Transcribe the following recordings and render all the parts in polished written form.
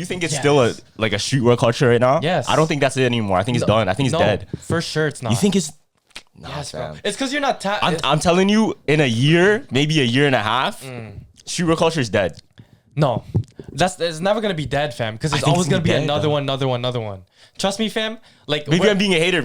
you think it's still a streetwear culture right now? Yes. I don't think that's it anymore. I think it's done. I think it's dead. For sure it's not. You think it's... Nah, Yes, bro. fam. It's because you're not I'm telling you, in a year, maybe a year and a half, streetwear culture is dead. No, it's never gonna be dead, fam. Because I it's think always it's gonna be dead, another though. another one. Trust me, fam. Like Maybe I'm being a hater.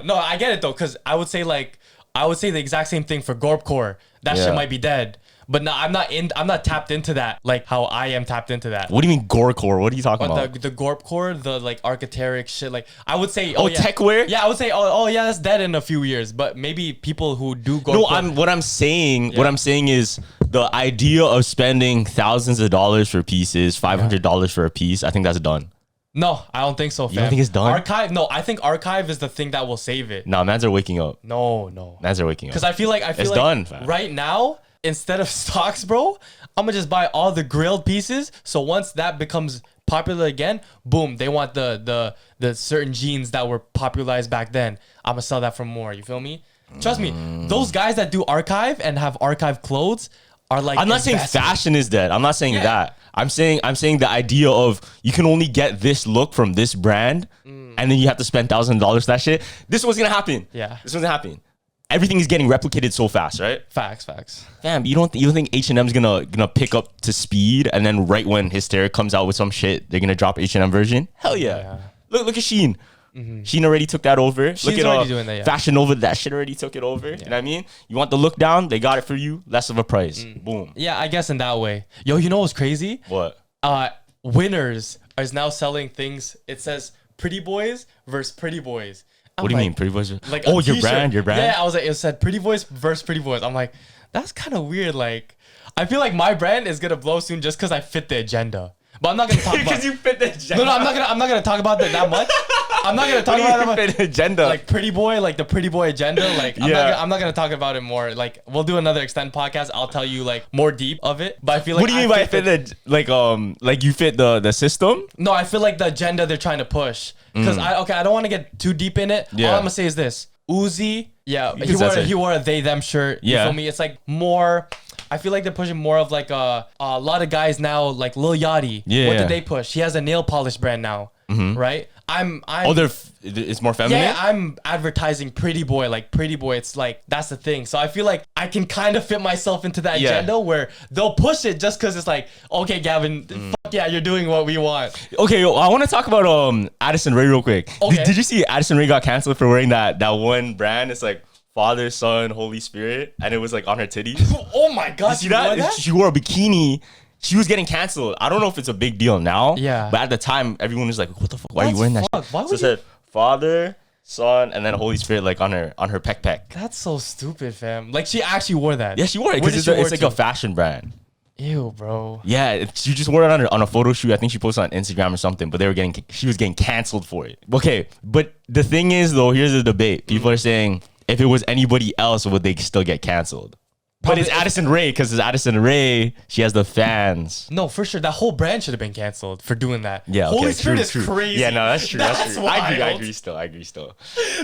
No, I get it though. Because I would say the exact same thing for Gorpcore. That shit might be dead. But no, I'm not tapped into that like how I am tapped into that. What do you mean gorecore? What are you talking about? The Gorpcore, the like architectic shit. Like I would say, tech wear? Yeah, I would say, yeah, that's dead in a few years. But maybe people who do Gorpcore. No, what I'm saying is the idea of spending thousands of dollars for pieces, $500 for a piece. I think that's done. No, I don't think so, fam. You don't think it's done? Archive? No, I think archive is the thing that will save it. Nah, mans are waking up. No. Mans are waking up. Because I feel like it's done, fam. Right now, instead of stocks, bro, I'm gonna just buy all the grilled pieces. So once that becomes popular again, boom, they want the certain jeans that were popularized back then. I'm gonna sell that for more. You feel me? Trust me, those guys that do archive and have archive clothes are like. I'm not saying fashion is dead. I'm not saying that. I'm saying the idea of you can only get this look from this brand, and then you have to spend $1,000 for that shit. This was gonna happen. Yeah, this was gonna happen. Everything is getting replicated so fast, right? Facts. Fam, you don't think H&M's gonna pick up to speed, and then right when Hysteria comes out with some shit, they're gonna drop H&M version? Hell yeah. Look at Shein. Shein already took that over. Shein's look at already doing that, yeah. Fashion Nova, that shit already took it over. You know what I mean? You want the look down, they got it for you, less of a price. Boom. Yeah, I guess in that way. Yo, you know what's crazy? What? Winners is now selling things. It says Pretty Boys versus Pretty Boys. What do you mean, Pretty Boys? Like your brand? Yeah, I was like, it said Pretty Boys versus Pretty Boys. I'm like, that's kind of weird. Like, I feel like my brand is gonna blow soon just because I fit the agenda. But I'm not gonna talk about because you fit the agenda. No, I'm not gonna talk about that much. I'm not gonna talk about that much. Fit the agenda. Like Pretty Boy, like the Pretty Boy agenda. Like I'm not gonna talk about it more. Like we'll do another extend podcast. I'll tell you like more deep of it. But I feel like what do you mean by fit the like you fit the system? No, I feel like the agenda they're trying to push. Because I don't want to get too deep in it. Yeah. All I'm gonna say is this: Uzi, he wore a they them shirt. You Yeah. feel me? It's like more. I feel like they're pushing more of like a lot of guys now, like Lil Yachty. Yeah. What did they push? He has a nail polish brand now, right? It's more feminine? Yeah, I'm advertising Pretty Boy. Like Pretty Boy, it's like that's the thing. So I feel like I can kind of fit myself into that agenda where they'll push it just because it's like, okay, Gavin, fuck yeah, you're doing what we want. Okay, I want to talk about Addison Rae real quick. Okay. Did you see Addison Rae got canceled for wearing that one brand? It's like Father, Son, Holy Spirit, and it was like on her titties. Oh my god, you see that? She wore a bikini. She was getting canceled. I don't know if it's a big deal now. Yeah. But at the time, everyone was like, "What the fuck? Why are you wearing that?" Why would so it said Father, Son, and then Holy Spirit like on her peck. That's so stupid, fam. Like she actually wore that. Yeah, she wore it because it's like a fashion brand. Ew, bro. Yeah, she just wore it on a photo shoot. I think she posted on Instagram or something. But she was getting canceled for it. Okay, but the thing is though, here's the debate. People are saying if it was anybody else, would they still get canceled? But it's Addison Rae because it's Addison Rae. She has the fans. No, for sure. That whole brand should have been canceled for doing that. Yeah, Holy okay, Spirit true. is crazy. Yeah, no, that's true. That's true. I wild. agree still.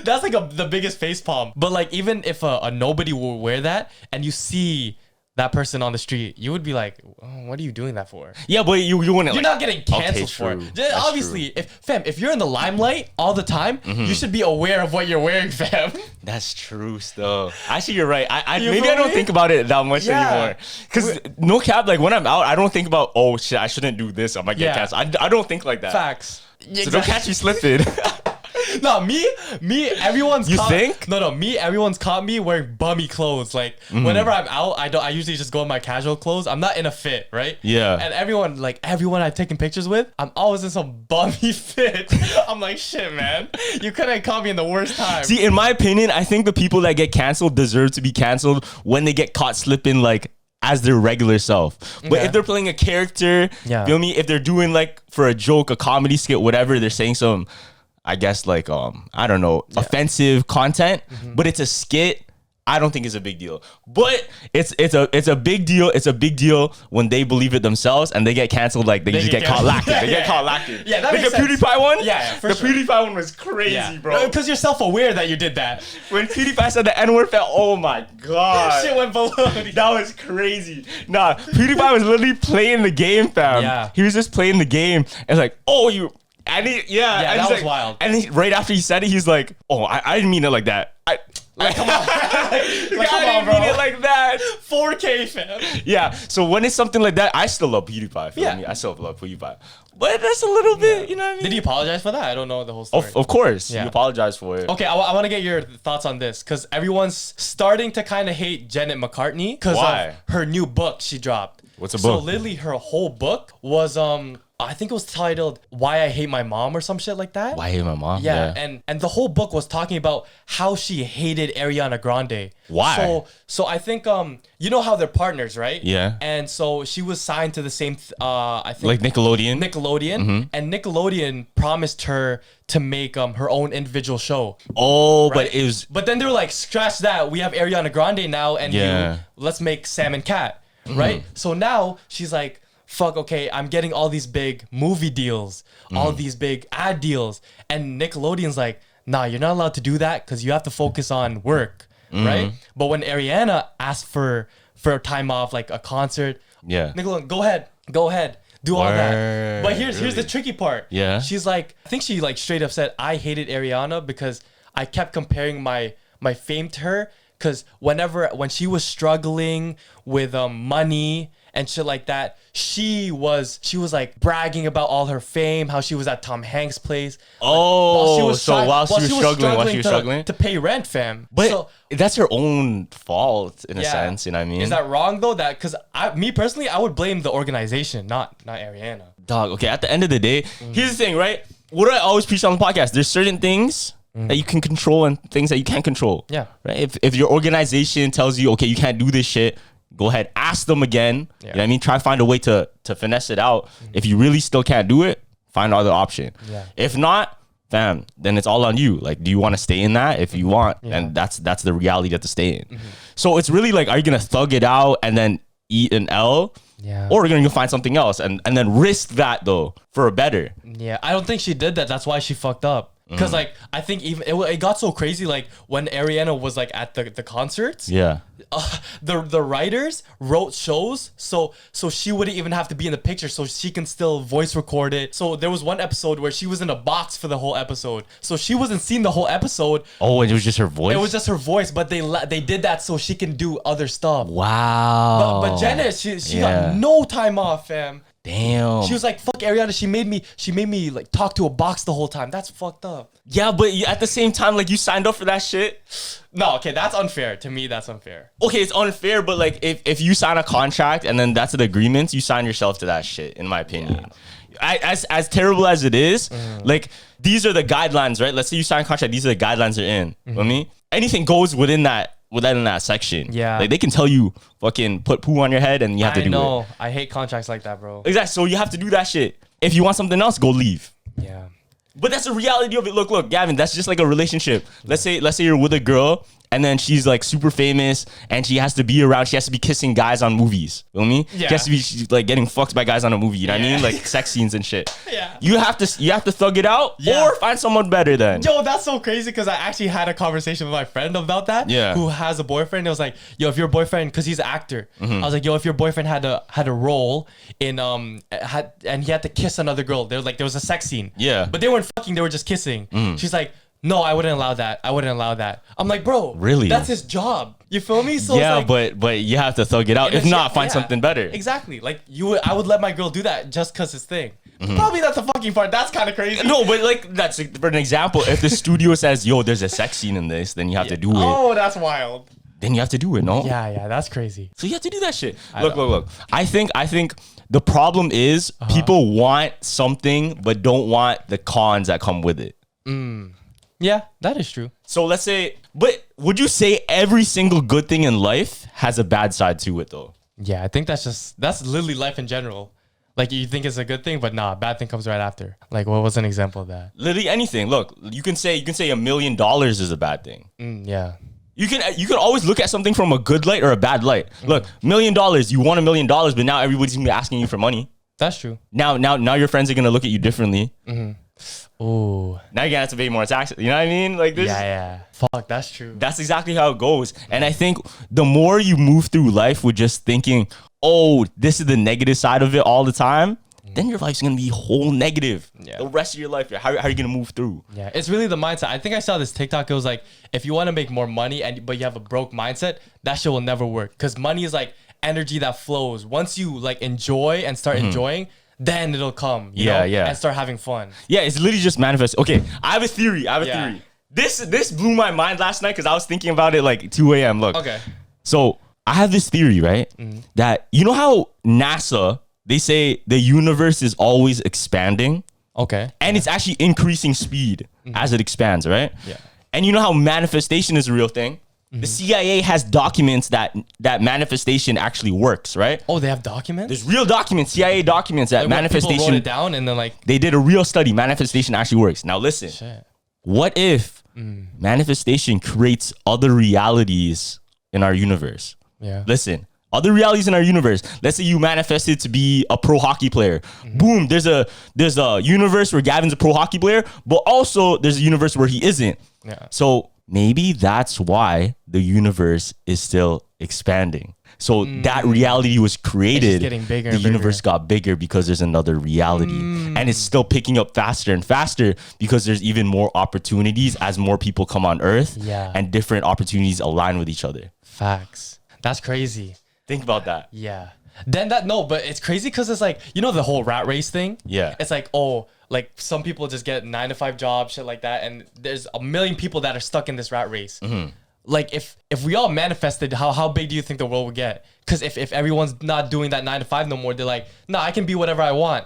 That's like the biggest facepalm. But like even if a nobody will wear that and you see that person on the street, you would be like, oh, what are you doing that for? Yeah, but you wouldn't. You're not getting canceled for it. Just obviously, if you're in the limelight all the time, you should be aware of what you're wearing, fam. That's true still. Actually, you're right. You maybe I don't think about it that much anymore. Because no cap, like when I'm out, I don't think about, oh shit, I shouldn't do this. I might get canceled. I don't think like that. Facts. So don't catch me slipping. No, me, everyone's everyone's caught me wearing bummy clothes. Like whenever I'm out, I usually just go in my casual clothes. I'm not in a fit, right? Yeah. And everyone I've taken pictures with, I'm always in some bummy fit. I'm like, shit, man. You couldn't caught me in the worst time. See, in my opinion, I think the people that get canceled deserve to be canceled when they get caught slipping like as their regular self. But if they're playing a character, feel me? If they're doing like for a joke, a comedy skit, whatever, they're saying some, I guess like I don't know, offensive content, but it's a skit. I don't think it's a big deal. But it's a big deal. It's a big deal when they believe it themselves and they get canceled. Like they just get caught lacking. They get caught lacking. Yeah, that like makes the sense. PewDiePie one. Yeah, for the sure. PewDiePie one was crazy, bro. Because you're self-aware that you did that. When PewDiePie said the N-word, oh my god, Shit went below. that was crazy. Nah, PewDiePie was literally playing the game, fam. Yeah. He was just playing the game and like, oh, you. And he, Yeah, and that he's was like, wild. And right after he said it, he's like, oh, I didn't mean it like that. Like, come on. Like, come I on, didn't mean bro. it like that. 4K, fam. Yeah. So when it's something like that, I still love PewDiePie. Feel Yeah. me? I still love PewDiePie. But that's a little bit, you know what I mean? Did he apologize for that? I don't know the whole story. Of course. Yeah. You apologize for it. Okay, I want to get your thoughts on this because everyone's starting to kind of hate Janet McCartney because Why? of her new book she dropped. What's the So book? literally her whole book was I think it was titled "Why I Hate My Mom" or some shit like that. Why I hate my mom? Yeah, and the whole book was talking about how she hated Ariana Grande. Why? So I think you know how they're partners, right? Yeah. And so she was signed to the same I think Like Nickelodeon. Nickelodeon, and Nickelodeon promised her to make her own individual show. Oh, Right? but it was. But then they're like, scratch that. We have Ariana Grande now, and Yeah. let's make Sam and Cat, right? So now she's like, fuck, okay, I'm getting all these big movie deals, all these big ad deals. And Nickelodeon's like, nah, you're not allowed to do that because you have to focus on work, right? But when Ariana asked for time off, like a concert, Yeah. Nickelodeon, go ahead. Do all that. Word, But here's the really? tricky part. Yeah. She's like, I think she like straight up said, I hated Ariana because I kept comparing my fame to her. Because when she was struggling with money and shit like that, she was like bragging about all her fame, how she was at Tom Hanks' place. Oh, while she was struggling struggling? to pay rent, fam. But So, that's her own fault in a yeah. sense, you know what I mean? Is that wrong though? That because me personally, I would blame the organization, not Ariana. Dog, okay, at the end of the day, here's the thing, right? What do I always preach on the podcast? There's certain things that you can control and things that you can't control. Yeah. Right? If your organization tells you, okay, you can't do this shit, go ahead, ask them again. You know what I mean? Try to find a way to finesse it out. If you really still can't do it, find another option. Yeah. If not, fam, then it's all on you. Like, do you want to stay in that? If you want, and that's the reality that to stay in. So it's really like, are you gonna thug it out and then eat an L? Yeah. Or you're gonna find something else and then risk that though for a better. Yeah, I don't think she did that. That's why she fucked up. Because like I think even it got so crazy. Like when Ariana was like at the concerts, Yeah. the writers wrote shows so she wouldn't even have to be in the picture, so she can still voice record it. So there was one episode where she was in a box for the whole episode, so she wasn't seeing the whole episode. Oh, it was just her voice. It was just her voice, but they did that so she can do other stuff. Wow. But Janet, she Yeah. got no time off, fam. Damn. She was like, fuck Ariana, she made me like talk to a box the whole time. That's fucked up. Yeah, but at the same time, like you signed up for that shit. No, okay, that's unfair. To me, that's unfair. Okay, it's unfair, but like if you sign a contract and then that's an agreement, you sign yourself to that shit, in my opinion. As terrible as it is, like these are the guidelines, right? Let's say you sign a contract, these are the guidelines they're in. You know what I mean? Anything goes within that section. Yeah. Like they can tell you fucking put poo on your head and you have to do it. I hate contracts like that, bro. Exactly. So you have to do that shit. If you want something else, go leave. Yeah. But that's the reality of it. Look, Gavin, that's just like a relationship. Let's say you're with a girl and then she's like super famous and she has to be around, she has to be kissing guys on movies. You know what I mean? Yeah. She has to be she's, like getting fucked by guys on a movie, you know what I mean? Like sex scenes and shit. Yeah. You have to thug it out Yeah. or find someone better then. Yo, that's so crazy because I actually had a conversation with my friend about that. Yeah. Who has a boyfriend. It was like, yo, if your boyfriend, because he's an actor, I was like, yo, if your boyfriend had a role in and he had to kiss another girl, there was a sex scene. Yeah. But they weren't fucking, they were just kissing. She's like, no, I wouldn't allow that. I'm like, bro, Really? That's his job. You feel me? So Yeah, it's like, but you have to thug it out. If not, find something better. Exactly. Like I would let my girl do that just because it's thing. Probably not the fucking part. That's kind of crazy. No, but like that's like, for an example. If the studio says, "Yo, there's a sex scene in this," then you have to do it. Oh, that's wild. Then you have to do it, no? Yeah, that's crazy. So you have to do that shit. Look. I think the problem is people want something but don't want the cons that come with it. Yeah, that is true. So let's say, but would you say every single good thing in life has a bad side to it though? Yeah, I think that's literally life in general. Like you think it's a good thing, but nah, bad thing comes right after. Like what was an example of that? Literally anything. Look, you can say $1 million is a bad thing. Yeah. You can always look at something from a good light or a bad light. Look, $1 million, you want $1 million, but now everybody's gonna be asking you for money. That's true. Now your friends are gonna look at you differently. Oh. Now you're gonna have to pay more taxes. You know what I mean? Like this. Yeah. Fuck, that's true. That's exactly how it goes. And I think the more you move through life with just thinking, oh, this is the negative side of it all the time, then your life's gonna be whole negative. Yeah. The rest of your life, how are you gonna move through? Yeah, it's really the mindset. I think I saw this TikTok. It was like, if you want to make more money but you have a broke mindset, that shit will never work. Because money is like energy that flows. Once you like enjoy and start enjoying, then it'll come. You know, and start having fun. Yeah, it's literally just manifest. Okay, I have a theory. Theory. This blew my mind last night because I was thinking about it like 2 a.m. Look. Okay. So I have this theory, right? That you know how NASA, they say the universe is always expanding. Okay. And it's actually increasing speed as it expands, right? Yeah. And you know how manifestation is a real thing? The CIA has documents that manifestation actually works, right? Oh, they have documents? There's real documents, CIA documents that like manifestation. People wrote it down and then like. They did a real study. Manifestation actually works. Now listen. Shit. What if manifestation creates other realities in our universe? Yeah. Listen. Other realities in our universe. Let's say you manifested to be a pro hockey player. Boom. There's a universe where Gavin's a pro hockey player, but also there's a universe where he isn't. Yeah. So maybe that's why the universe is still expanding. So that reality was created. It's just getting bigger. The universe got bigger because there's another reality, and it's still picking up faster and faster because there's even more opportunities as more people come on Earth. Yeah. And different opportunities align with each other. Facts. That's crazy. Think about that. Yeah. But it's crazy because it's like, you know, the whole rat race thing? Yeah. It's like, oh, like some people just get 9-to-5 jobs, shit like that. And there's a million people that are stuck in this rat race. Like if we all manifested, how big do you think the world would get? Because if everyone's not doing that 9-to-5 no more, they're like, no, I can be whatever I want.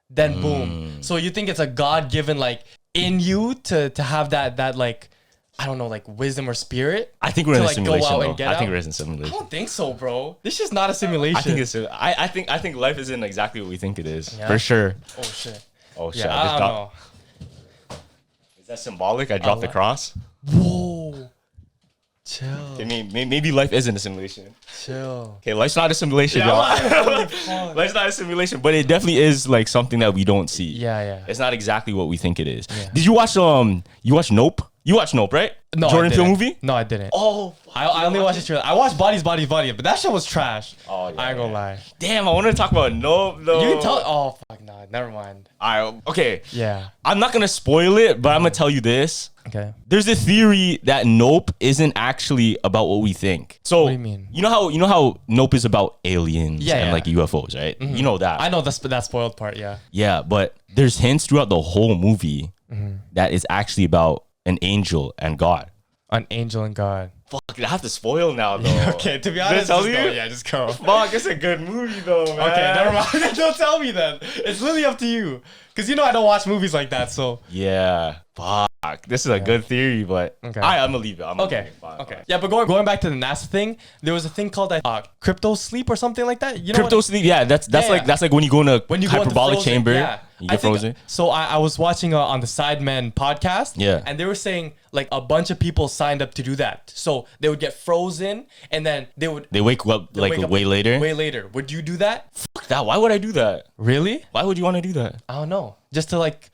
Then boom. So you think it's a God-given like in you to have that like, I don't know, like wisdom or spirit. I think we're in a like simulation. Go out and get I think out? we're in a simulation. I don't think so, bro. This is not a simulation. I think it's. I think life isn't exactly what we think it is. Yeah? For sure. Oh shit. Oh shit. Yeah, I don't know. Is that symbolic? I dropped the cross. Whoa. Chill. Okay, maybe life isn't a simulation. Chill. Okay, life's not a simulation, y'all. Holy fuck. Life's not a simulation, but it definitely is like something that we don't see. Yeah. It's not exactly what we think it is. Yeah. Did you watch You watched Nope? You watched Nope, right? No, Jordan I Peele didn't. movie? No, I didn't. Oh, I only watched the trailer. I watched Bodies, but that shit was trash. Oh, yeah, I ain't gonna lie. damn! I wanted to talk about Nope though. You can tell. Oh fuck, nah, never mind. Okay. Yeah. I'm not gonna spoil it, but I'm gonna tell you this. Okay. There's a theory that Nope isn't actually about what we think. So What do you mean? You know how Nope is about aliens and Yeah. like UFOs, right? You know that. I know that spoiled part. Yeah. Yeah, but there's hints throughout the whole movie that is actually about an angel and God. An angel and God. Fuck, I have to spoil now though. Okay, to be Did I honest, tell just you? go. Yeah, just go. Fuck, it's a good movie though, man. Okay, never mind. Don't tell me then. It's really up to you. Because you know I don't watch movies like that, so. Yeah. Fuck. This is a good theory, but Okay. I'm gonna leave it. Okay. Yeah, but going back to the NASA thing, there was a thing called crypto sleep or something like that. You know Crypto sleep, yeah, that's like when you go in a when you go into hyperbolic frozen, chamber, yeah. you get frozen. So I was watching on the Sidemen podcast, Yeah. and they were saying like a bunch of people signed up to do that. So they would get frozen, and then they wake up like wake up way later. Way later. Would you do that? Fuck that. Why would I do that? Really? Why would you want to do that? I don't know. Just to like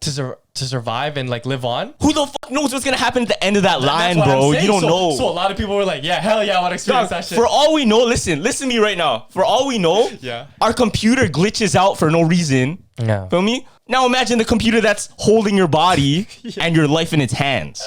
to survive and like live on. Who the fuck knows what's gonna happen at the end of that line, That's what bro? I'm saying. You don't know. So a lot of people were like, yeah, hell yeah, I want to experience that shit. For all we know, listen to me right now. For all we know, Yeah. our computer glitches out for no reason. Yeah. Feel me? Now imagine the computer that's holding your body and your life in its hands.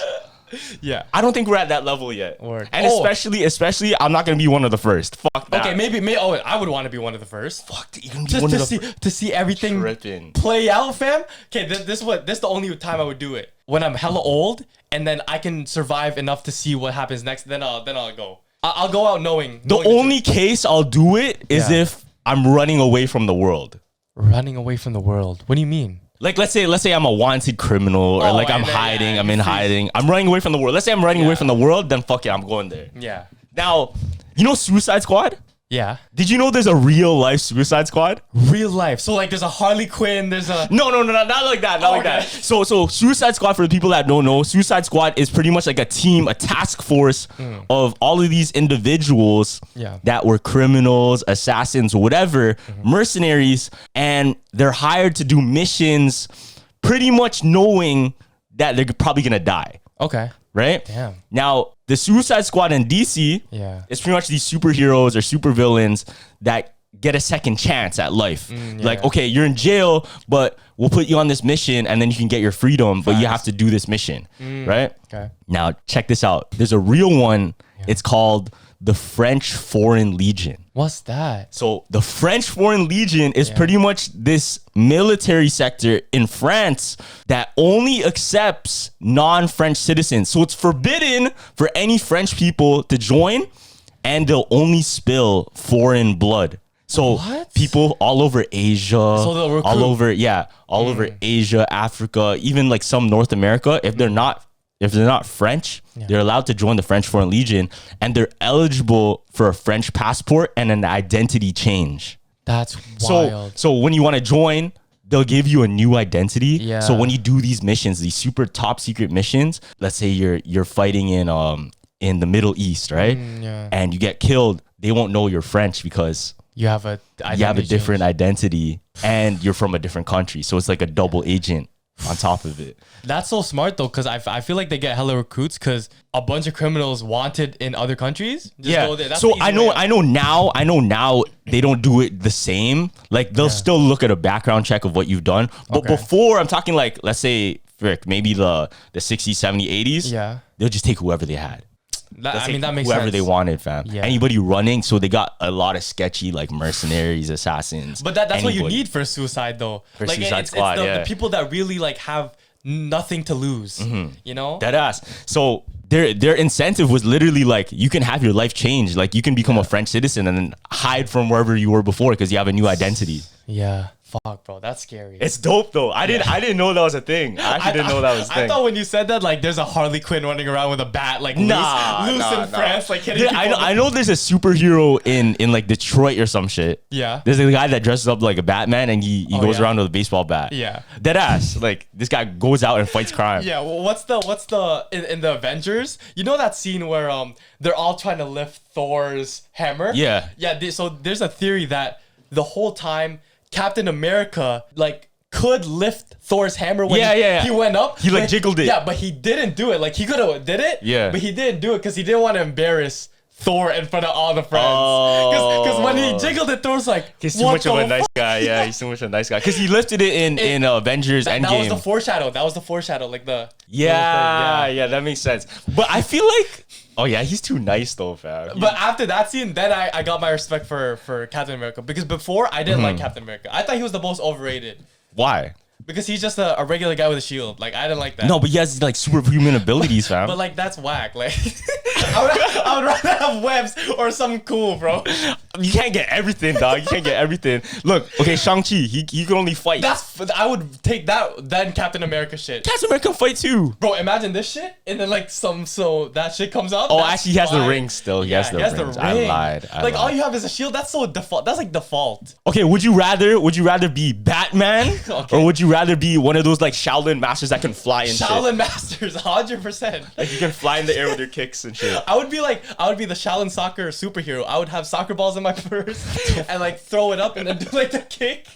Yeah. I don't think we're at that level yet. Word. And Oh. especially, I'm not gonna be one of the first. Fuck that. Okay, maybe. Oh, I would want to be one of the first. Fuck, you can be Just one to of the see everything Tripping. play out, fam. Okay, this is the only time I would do it when I'm hella old, and then I can survive enough to see what happens next. Then I'll go. I'll go out knowing. The only case I'll do it is Yeah. if I'm running away from the world. running away from the world. What do you mean? Like let's say I'm a wanted criminal or Oh, like I'm and then, hiding, yeah, I'm in you freeze. hiding. I'm running away from the world. Let's say I'm running away Yeah. from the world, then fuck it, I'm going there. Yeah. Now, you know Suicide Squad? Yeah. Did you know there's a real life Suicide Squad? Real life. So like there's a Harley Quinn, there's a No, not like that. Not like that. So Suicide Squad, for the people that don't know, Suicide Squad is pretty much like a team, a task force of all of these individuals that were criminals, assassins, whatever, mercenaries, and they're hired to do missions pretty much knowing that they're probably gonna die. Okay. Right? Damn. Now, the Suicide Squad in DC is pretty much these superheroes or supervillains that get a second chance at life. Like, okay, you're in jail, but we'll put you on this mission and then you can get your freedom, but you have to do this mission, right? Okay. Now, check this out. There's a real one. It's called the French Foreign Legion. What's that? So the French Foreign Legion is pretty much this military sector in France that only accepts non-French citizens. So it's forbidden for any French people to join, and they'll only spill foreign blood. So people all over Asia, all over Asia, Africa, even like some North America, if they're not French, they're allowed to join the French Foreign Legion, and they're eligible for a French passport and an identity change. That's wild. So when you want to join, they'll give you a new identity. Yeah. So when you do these missions, these super top secret missions, let's say you're fighting in the Middle East, right? And you get killed, they won't know you're French because you have a different identity and you're from a different country. So it's like a double agent on top of it. That's so smart though, because I feel like they get hella recruits because a bunch of criminals wanted in other countries just go there. That's so the easy way. I know now they don't do it the same. Like they'll still look at a background check of what you've done. But before, I'm talking like, let's say maybe the 60s, 70s, 80s. They'll just take whoever they had. That makes sense. Whoever they wanted, fam. Anybody running, so they got a lot of sketchy like mercenaries, assassins. But that's what you need for suicide, though. For Suicide Squad, it's the people that really like have nothing to lose. You know, deadass. So their incentive was literally like, you can have your life changed. Like you can become a French citizen and then hide from wherever you were before because you have a new identity. Yeah. Fuck, bro, that's scary. It's dope though. I didn't know that was a thing. I actually didn't know that was a thing. I thought when you said that, like, there's a Harley Quinn running around with a bat, like loose in France, like hitting people. I know there's a superhero in like Detroit or some shit. Yeah. There's a guy that dresses up like a Batman and he goes around with a baseball bat. Yeah. Deadass. Like this guy goes out and fights crime. Yeah. Well, what's the in the Avengers? You know that scene where they're all trying to lift Thor's hammer? Yeah. Yeah. So there's a theory that the whole time Captain America like could lift Thor's hammer when he went up. He like jiggled it. Yeah, but he didn't do it. Like he could have did it. Yeah. But he didn't do it because he didn't want to embarrass Thor in front of all the friends. Because when he jiggled it, Thor's like, he's too much of a nice guy. Yeah, he's too much of a nice guy. Because he lifted it in Avengers Endgame. That was the foreshadow. Like the yeah, that makes sense. But I feel like, oh yeah, he's too nice though, fam. But after that scene, then I got my respect for Captain America, because before I didn't like Captain America. I thought he was the most overrated. Why? Because he's just a regular guy with a shield. Like, I didn't like that. No, but he has like superhuman abilities, fam. But like, that's whack. Like, I would rather have webs or something cool, bro. You can't get everything, dog. You can't get everything. Look, okay, Shang-Chi, he can only fight. I would take that than Captain America shit. Captain America can fight too. Bro, imagine this shit, and then like so that shit comes out. Oh, actually, he has the ring still. He has the ring. I lied. All you have is a shield. That's so default. That's like default. Okay, would you rather be Batman or would you rather be one of those like Shaolin masters that can fly and Shaolin shit? masters, 100%. Like you can fly in the air with your kicks and shit. I would be the Shaolin soccer superhero. I would have soccer balls in my purse and like throw it up and then do like the kick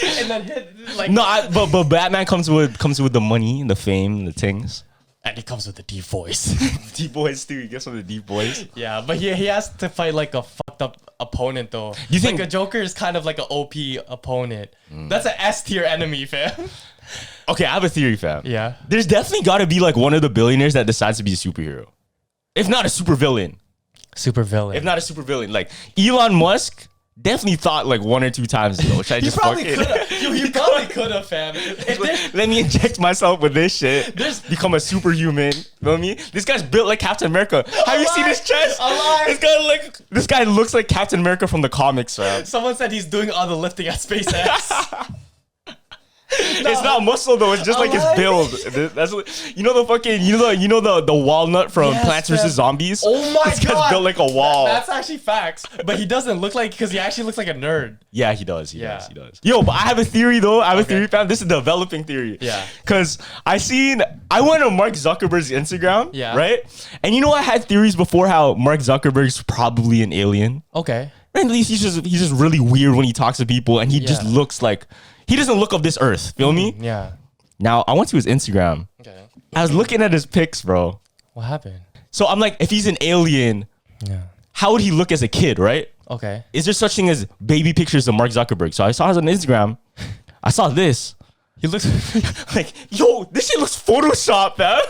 and then hit like. No, but Batman comes with the money, the fame, the things. And he comes with a deep voice. Deep voice too. He gets with a deep voice. Yeah, but he has to fight like a fucked up opponent though. You think like a Joker is kind of like an OP opponent? That's an S tier enemy, fam. Okay, I have a theory, fam. Yeah. There's definitely got to be like one of the billionaires that decides to be a superhero, if not a supervillain. Supervillain. If not a supervillain, like Elon Musk. Definitely thought like one or two times, should I just fuck it? He probably could have, fam. Let me inject myself with this shit. Become a superhuman. You know what I mean? This guy's built like Captain America. Have you seen his chest? This guy looks like Captain America from the comics, fam. Someone said he's doing all the lifting at SpaceX. It's not muscle though. It's just like his build. That's what, the fucking the walnut from Plants vs Zombies. Oh my This guy's built like a wall. That's actually facts. But he doesn't look like because he actually looks like a nerd. Yeah, he does. He does. Yo, but I have a theory though. I have a theory, fam. This is a developing theory. Yeah. Cause I went on Mark Zuckerberg's Instagram. Yeah. Right. And I had theories before how Mark Zuckerberg's probably an alien. Okay. At least he's just really weird when he talks to people, and he just looks like he doesn't look of this earth. Feel me? Yeah. Now I went to his Instagram. Okay. I was looking at his pics, bro. What happened? So I'm like, if he's an alien, how would he look as a kid, right? Okay. Is there such thing as baby pictures of Mark Zuckerberg? So I saw his on Instagram. I saw this. He looks like, yo, this shit looks Photoshop, man.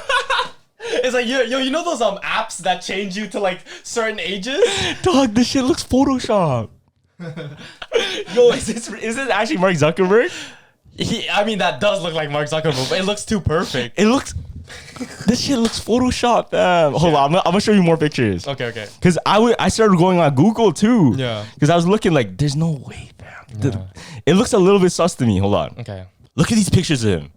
It's like you know those apps that change you to like certain ages? Dog, this shit looks Photoshop. Yo, is this actually Mark Zuckerberg? I mean, that does look like Mark Zuckerberg, but it looks too perfect. This shit looks Photoshop, fam. Hold on, I'm gonna show you more pictures. Okay. Cause I started going on Google too. Yeah. Cause I was looking like, there's no way, fam. It looks a little bit sus to me. Hold on. Okay. Look at these pictures of him.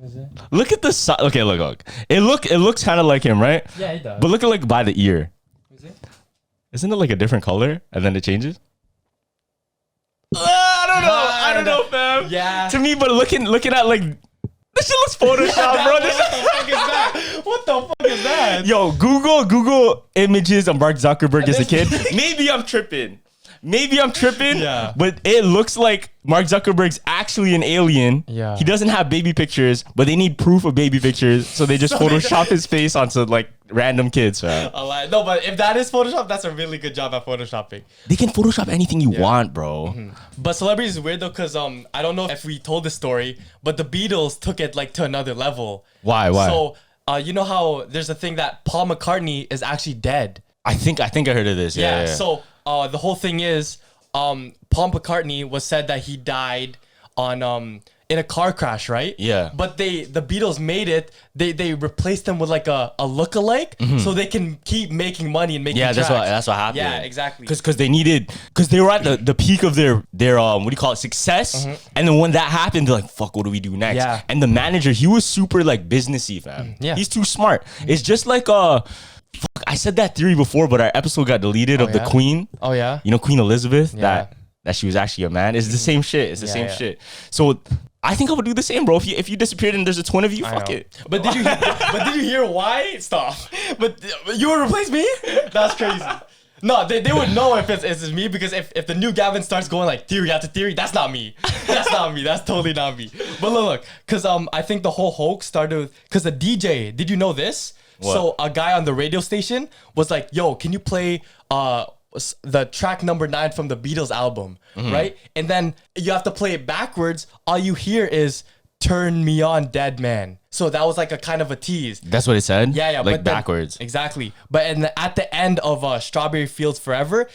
Is it? Look at the side. Okay, look. It looks kind of like him, right? Yeah, it does. But look at like by the ear. Is it? Isn't it like a different color and then it changes? I don't know, fam. Yeah. To me, but looking at like this shit looks Photoshop, bro. What the fuck is that? What the fuck is that? Yo, Google images of Mark Zuckerberg as a kid. Maybe I'm tripping. Yeah. But it looks like Mark Zuckerberg's actually an alien. Yeah. He doesn't have baby pictures, but they need proof of baby pictures, so they just Photoshop his face onto like random kids, fam. No, but if that is Photoshop, that's a really good job at Photoshopping. They can Photoshop anything you want, bro. But celebrities is weird though, cause I don't know if we told this story, but the Beatles took it like to another level. Why? So you know how there's a thing that Paul McCartney is actually dead. I think I heard of this. Yeah. So the whole thing is, Paul McCartney was said that he died on in a car crash, right? Yeah. But the Beatles made it. They replaced him with like a lookalike, so they can keep making money and making. Yeah, tracks. that's what happened. Yeah, exactly. Because they were at the peak of their what do you call it, success, and then when that happened, they're like, fuck, what do we do next? Yeah. And the manager, he was super like businessy, fam. Yeah. He's too smart. It's just like fuck, I said that theory before, but our episode got deleted of the Queen. Oh yeah. You know Queen Elizabeth, Yeah. that she was actually a man. It's the same shit. It's the same yeah. shit. So I think I would do the same, bro. If you disappeared and there's a twin of you, fuck it. But did you hear why? Stop. But you would replace me? That's crazy. No, they would know if it's me, because if the new Gavin starts going like theory after theory, that's not me. That's not me. That's totally not me. But look, because I think the whole hoax started with, because the DJ, did you know this? What? So a guy on the radio station was like, yo, can you play the track number 9 from the Beatles album, right? And then you have to play it backwards. All you hear is "Turn Me On, Dead Man." So that was like a kind of a tease. That's what it said? Yeah, Like but then- backwards. Exactly. But at the end of Strawberry Fields Forever,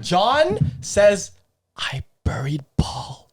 John says, "I buried Paul."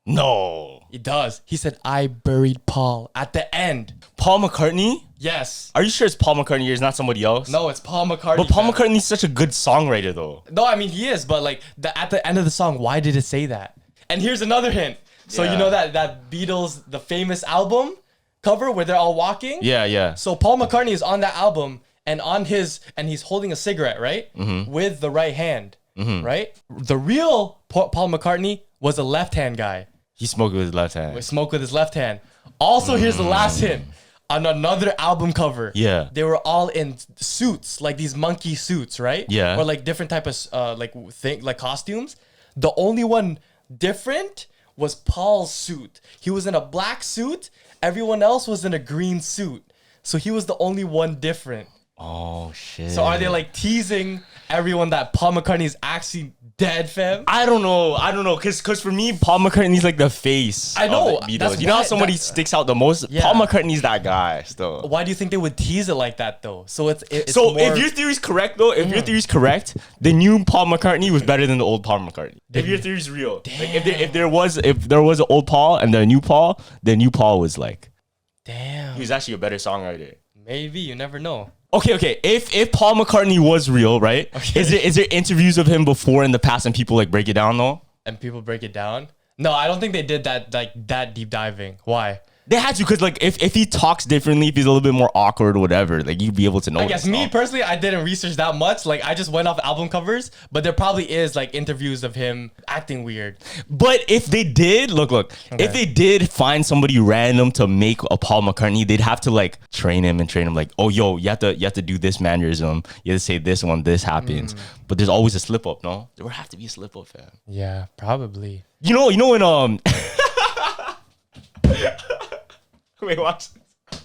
No. He does. He said, "I buried Paul" at the end. Paul McCartney? Yes. Are you sure it's Paul McCartney or it's not somebody else? No, it's Paul McCartney. But Paul fam. McCartney's such a good songwriter, though. No, I mean he is, but like at the end of the song, why did it say that? And here's another hint. So Yeah. you know that Beatles, the famous album cover where they're all walking? Yeah. So Paul McCartney is on that album and he's holding a cigarette, right? With the right hand, right? The real Paul McCartney was a left-hand guy. He smoked with his left hand. We smoke with his left hand. Also, here's the last hint. On another album cover, Yeah. they were all in suits, like these monkey suits, right? Yeah. Or like different type of like costumes. The only one different was Paul's suit. He was in a black suit. Everyone else was in a green suit. So he was the only one different. Oh, shit. So are they like teasing everyone that Paul McCartney is actually dead, fam? I don't know. Cause for me, Paul McCartney's like the face. I know, Of the Beatles. that's You know how why- somebody that- sticks out the most? Yeah. Paul McCartney's that guy still. Why do you think they would tease it like that though? So it's So more, if your theory's correct though, the new Paul McCartney was better than the old Paul McCartney. If your theory's real, like if there was an old Paul and the new Paul was like, damn, he was actually a better songwriter. maybe you never know. Okay. If Paul McCartney was real, right? Okay. Is there interviews of him before in the past and people like break it down though? And people break it down. No, I don't think they did that that deep diving. Why? They had to, because like if he talks differently, if he's a little bit more awkward or whatever, like you'd be able to know. I guess me personally, I didn't research that much. Like I just went off album covers, but there probably is like interviews of him acting weird. But if they did, look, if they did find somebody random to make a Paul McCartney, they'd have to like train him like, oh yo, you have to do this mannerism. You have to say this when this happens. But there's always a slip up, no? There would have to be a slip up, fam. Yeah, probably. You know when Wait, watch this.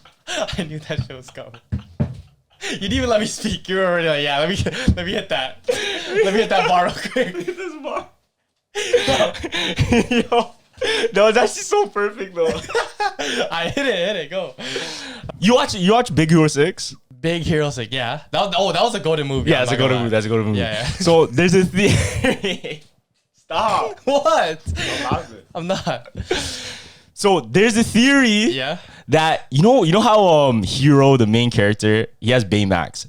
I knew that shit was coming. You didn't even let me speak. You were already like, yeah, let me hit that. Let me hit that bar real quick. Hit this bar. Yo, that was actually so perfect though. I hit it, go. You watch Big Hero 6? Big Hero 6, yeah. That was a golden movie. Yeah, that's a golden movie. Yeah. So there's a theory. Stop. What? I'm I'm not. So there's a theory Yeah. that you know how Hero, the main character, he has Baymax.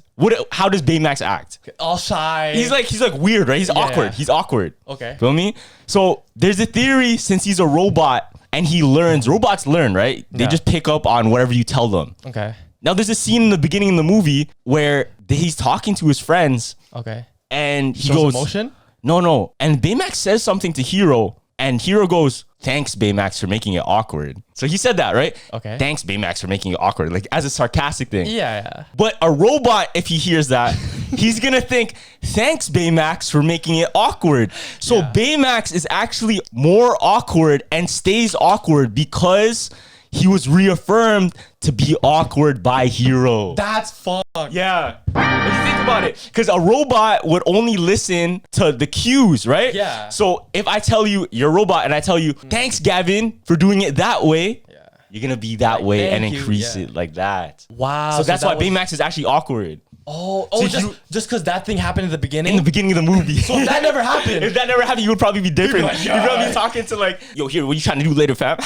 How does Baymax act? All shy. He's like weird, right? He's awkward. Yeah. He's awkward. Okay. Feel me? So there's a theory, since he's a robot and he learns. Robots learn, right? They Yeah. just pick up on whatever you tell them. Okay. Now there's a scene in the beginning of the movie where he's talking to his friends Okay. and he Shows goes, emotion? No. And Baymax says something to Hero, and Hero goes, thanks, Baymax, for making it awkward. So he said that, right? Okay. Thanks, Baymax, for making it awkward, like as a sarcastic thing. Yeah. But a robot, if he hears that, he's gonna think, thanks, Baymax, for making it awkward. So Yeah. Baymax is actually more awkward and stays awkward because he was reaffirmed to be awkward by Hero. That's fucked. Yeah. When you think about it, because a robot would only listen to the cues, right? Yeah. So if I tell you you're a robot and I tell you, thanks, Gavin, for doing it that way, you're going to be that way and thank you, increase yeah. it like that. Wow. So that's why that was- Baymax is actually awkward. Oh, So just because that thing happened in the beginning? In the beginning of the movie. So that never happened. If that never happened, you would probably be different. You'd be like, You'd probably yeah. be talking to like, yo, here, what you trying to do later, fam?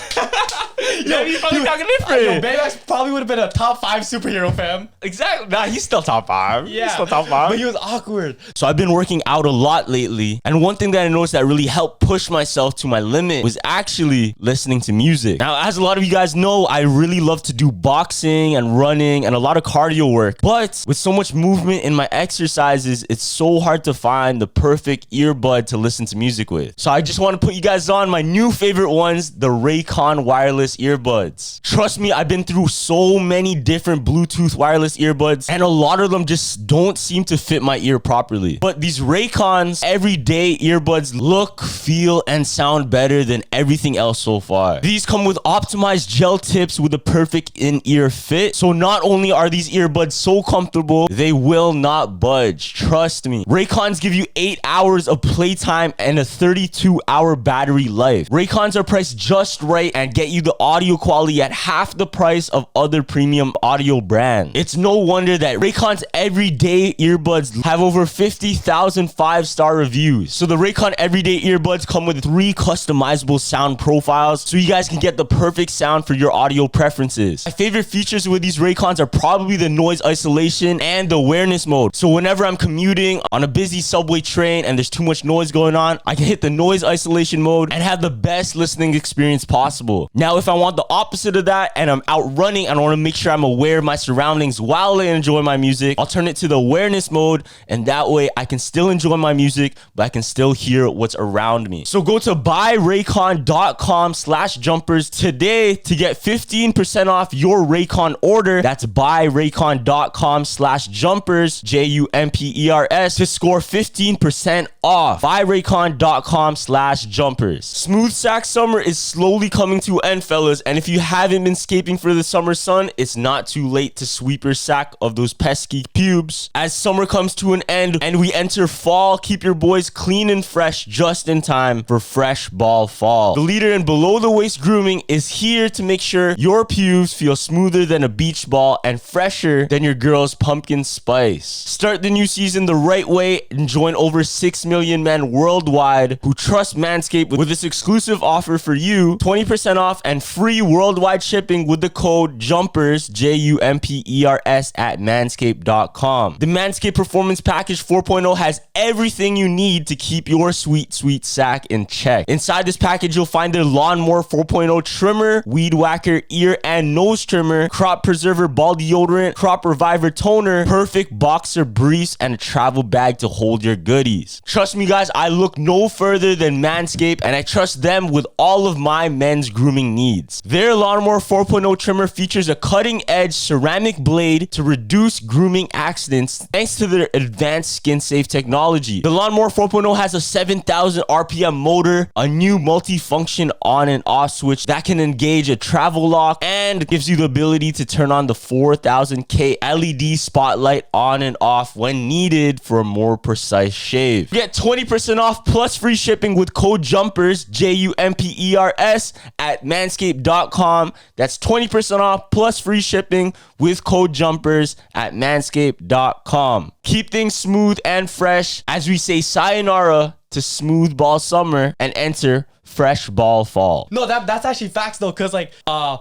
You'd probably talking different. Yo, Baymax probably would have been a top 5 superhero, fam. Exactly. Nah, he's still top 5. Yeah. He's still top 5. But he was awkward. So I've been working out a lot lately. And one thing that I noticed that really helped push myself to my limit was actually listening to music. Now, as a lot of you guys know, I really love to do boxing and running and a lot of cardio work. But with so much movement in my exercises, it's so hard to find the perfect earbud to listen to music with. So I just want to put you guys on my new favorite ones, the Raycon wireless earbuds. Trust me, I've been through so many different Bluetooth wireless earbuds and a lot of them just don't seem to fit my ear properly. But these Raycons everyday earbuds look, feel, and sound better than everything else so far. These come with optimized gel tips with a perfect in-ear fit. So not only are these earbuds so comfortable, they will not budge. Trust me. Raycons give you 8 hours of playtime and a 32-hour battery life. Raycons are priced just right and get you the audio quality at half the price of other premium audio brands. It's no wonder that Raycon's everyday earbuds have over 50,000 5-star reviews. So the Raycon everyday earbuds come with 3 customizable sound profiles so you guys can get the perfect sound for your audio preferences. My favorite features with these Raycons are probably the noise isolation and the awareness mode. So whenever I'm commuting on a busy subway train and there's too much noise going on, I can hit the noise isolation mode and have the best listening experience possible. Now, if I want the opposite of that and I'm out running and I want to make sure I'm aware of my surroundings while I enjoy my music, I'll turn it to the awareness mode, and that way I can still enjoy my music, but I can still hear what's around me. So go to buyraycon.com/jumpers today to get 15% off your Raycon order. That's buyraycon.com/jumpers, JUMPERS, to score 15% off. Buyraycon.com/jumpers. Smooth Sack Summer is slowly coming to an end, fellas, and if you haven't been escaping for the summer sun, it's not too late to sweep your sack of those pesky pubes. As summer comes to an end and we enter fall, keep your boys clean and fresh just in time for Fresh Ball Fall. The leader in below the waist grooming is here to make sure your pubes feel smoother than a beach ball and fresher than your girl's pumpkin pumpkin spice. Start the new season the right way and join over 6 million men worldwide who trust Manscaped with this exclusive offer for you. 20% off and free worldwide shipping with the code JUMPERS, JUMPERS at manscaped.com. The Manscaped Performance Package 4.0 has everything you need to keep your sweet, sweet sack in check. Inside this package, you'll find the Lawnmower 4.0 trimmer, weed whacker, ear and nose trimmer, crop preserver ball deodorant, crop reviver toner, perfect boxer briefs, and a travel bag to hold your goodies. Trust me guys, I look no further than Manscaped and I trust them with all of my men's grooming needs. Their Lawnmower 4.0 trimmer features a cutting edge ceramic blade to reduce grooming accidents thanks to their advanced skin safe technology. The Lawnmower 4.0 has a 7,000 RPM motor, a new multi-function on and off switch that can engage a travel lock, and gives you the ability to turn on the 4000K LED spotlight on and off when needed for a more precise shave. Get 20% off plus free shipping with code JUMPERS, JUMPERS at manscaped.com. That's 20% off plus free shipping with code JUMPERS at manscaped.com. Keep things smooth and fresh as we say sayonara to smooth ball summer and enter fresh ball fall. No, that's actually facts though, cause like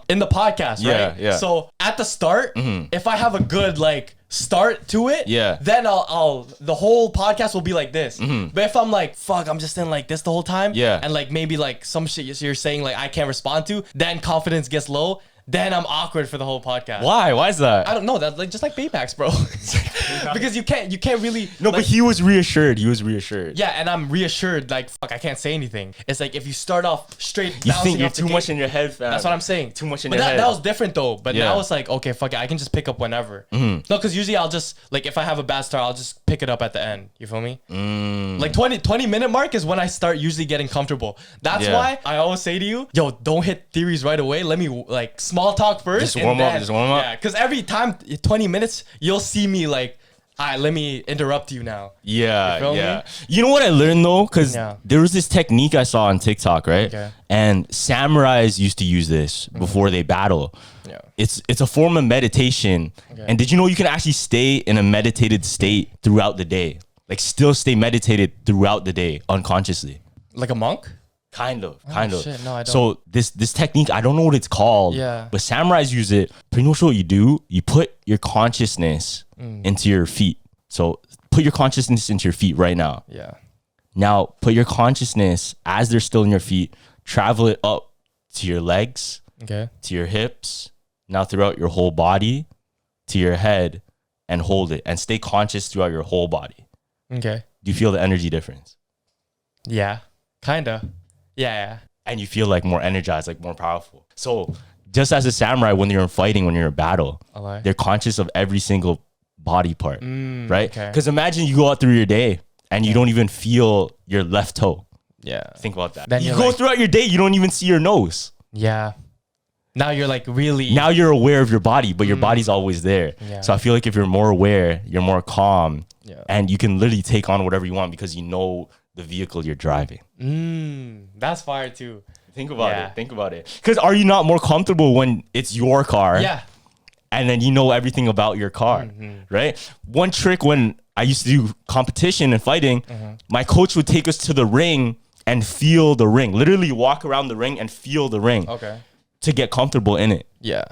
in the podcast, right? Yeah. So at the start, if I have a good like start to it, then I'll the whole podcast will be like this. But if I'm like, fuck, I'm just in like this the whole time, and like maybe like some shit you're saying like I can't respond to, then confidence gets low. Then I'm awkward for the whole podcast. Why? Why is that? I don't know. That's like just like Baymax, bro. Because you can't really. No, like, but he was reassured. He was reassured. Yeah, and I'm reassured. Like fuck, I can't say anything. It's like if you start off straight, You think you're too much in your head, fam. That's what I'm saying. Too much in but your that, head. That was different though. But now it's like okay, fuck it. I can just pick up whenever. No, because usually I'll just like if I have a bad start, I'll just pick it up at the end. You feel me? Like 20 minute mark is when I start usually getting comfortable. That's why I always say to you, yo, don't hit theories right away. Let me like small talk first. Just warm up. Yeah, because every time 20 minutes, you'll see me like, all right, let me interrupt you now. Yeah, yeah. You know what I learned though? Because there was this technique I saw on TikTok, right? Okay. And samurais used to use this before they battle. Yeah. It's a form of meditation. Okay. And did you know you can actually stay in a meditated state throughout the day? Like still stay meditated throughout the day unconsciously. Like a monk? Kind of. Shit. No, I don't. So this technique, I don't know what it's called. Yeah. But samurais use it. Pretty much what you do, you put your consciousness into your feet. So put your consciousness into your feet right now. Yeah. Now put your consciousness as they're still in your feet, travel it up to your legs, to your hips, now throughout your whole body, to your head, and hold it and stay conscious throughout your whole body. Okay. Do you feel the energy difference? Yeah. Kinda. Yeah. And you feel like more energized, like more powerful. So just as a samurai, when you're in fighting, when you're in battle, they're conscious of every single body part, right? Because imagine you go out through your day and you don't even feel your left toe. Yeah. Think about that. Then you go throughout your day, you don't even see your nose. Yeah. Now you're like really... Now you're aware of your body, but your body's always there. Yeah. So I feel like if you're more aware, you're more calm, and you can literally take on whatever you want because you know the vehicle you're driving. That's fire too. Think about it. Because are you not more comfortable when it's your car? Yeah. And then you know everything about your car, right? One trick when I used to do competition and fighting, my coach would take us to the ring and feel the ring. Literally walk around the ring and feel the ring. To get comfortable in it. Yeah.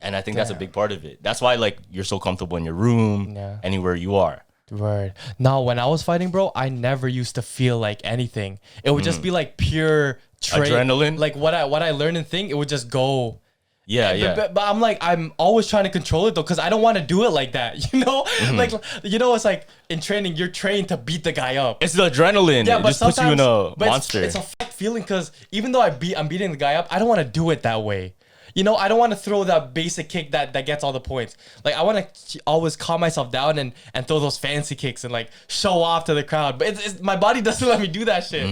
And I think that's a big part of it. That's why like you're so comfortable in your room, anywhere you are. Word. Now, when I was fighting, bro, I never used to feel like anything. It would just be like pure adrenaline. Like what I learned and think, it would just go. Yeah. But I'm like, I'm always trying to control it though, because I don't want to do it like that. You know, like it's like in training, you're trained to beat the guy up. It's the adrenaline. Yeah, but it just puts you in a monster. It's a fake feeling because even though I'm beating the guy up, I don't want to do it that way. You know, I don't want to throw that basic kick that gets all the points. Like, I want to always calm myself down and throw those fancy kicks and, like, show off to the crowd. But it's my body doesn't let me do that shit.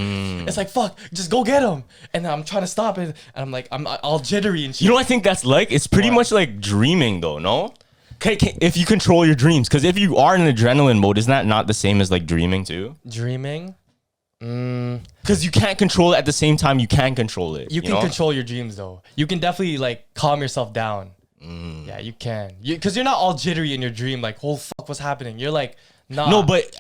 It's like, fuck, just go get him. And I'm trying to stop it. And I'm like, I'm all jittery and shit. You know what I think that's like? It's pretty much like dreaming, though, no? If you control your dreams. Because if you are in adrenaline mode, isn't that not the same as, like, dreaming, too? Dreaming? Because you can't control it at the same time you can control it. You can control your dreams though. You can definitely like calm yourself down. Yeah, you can. Because you're not all jittery in your dream. Like, oh fuck, what's happening? You're like, nah. No, but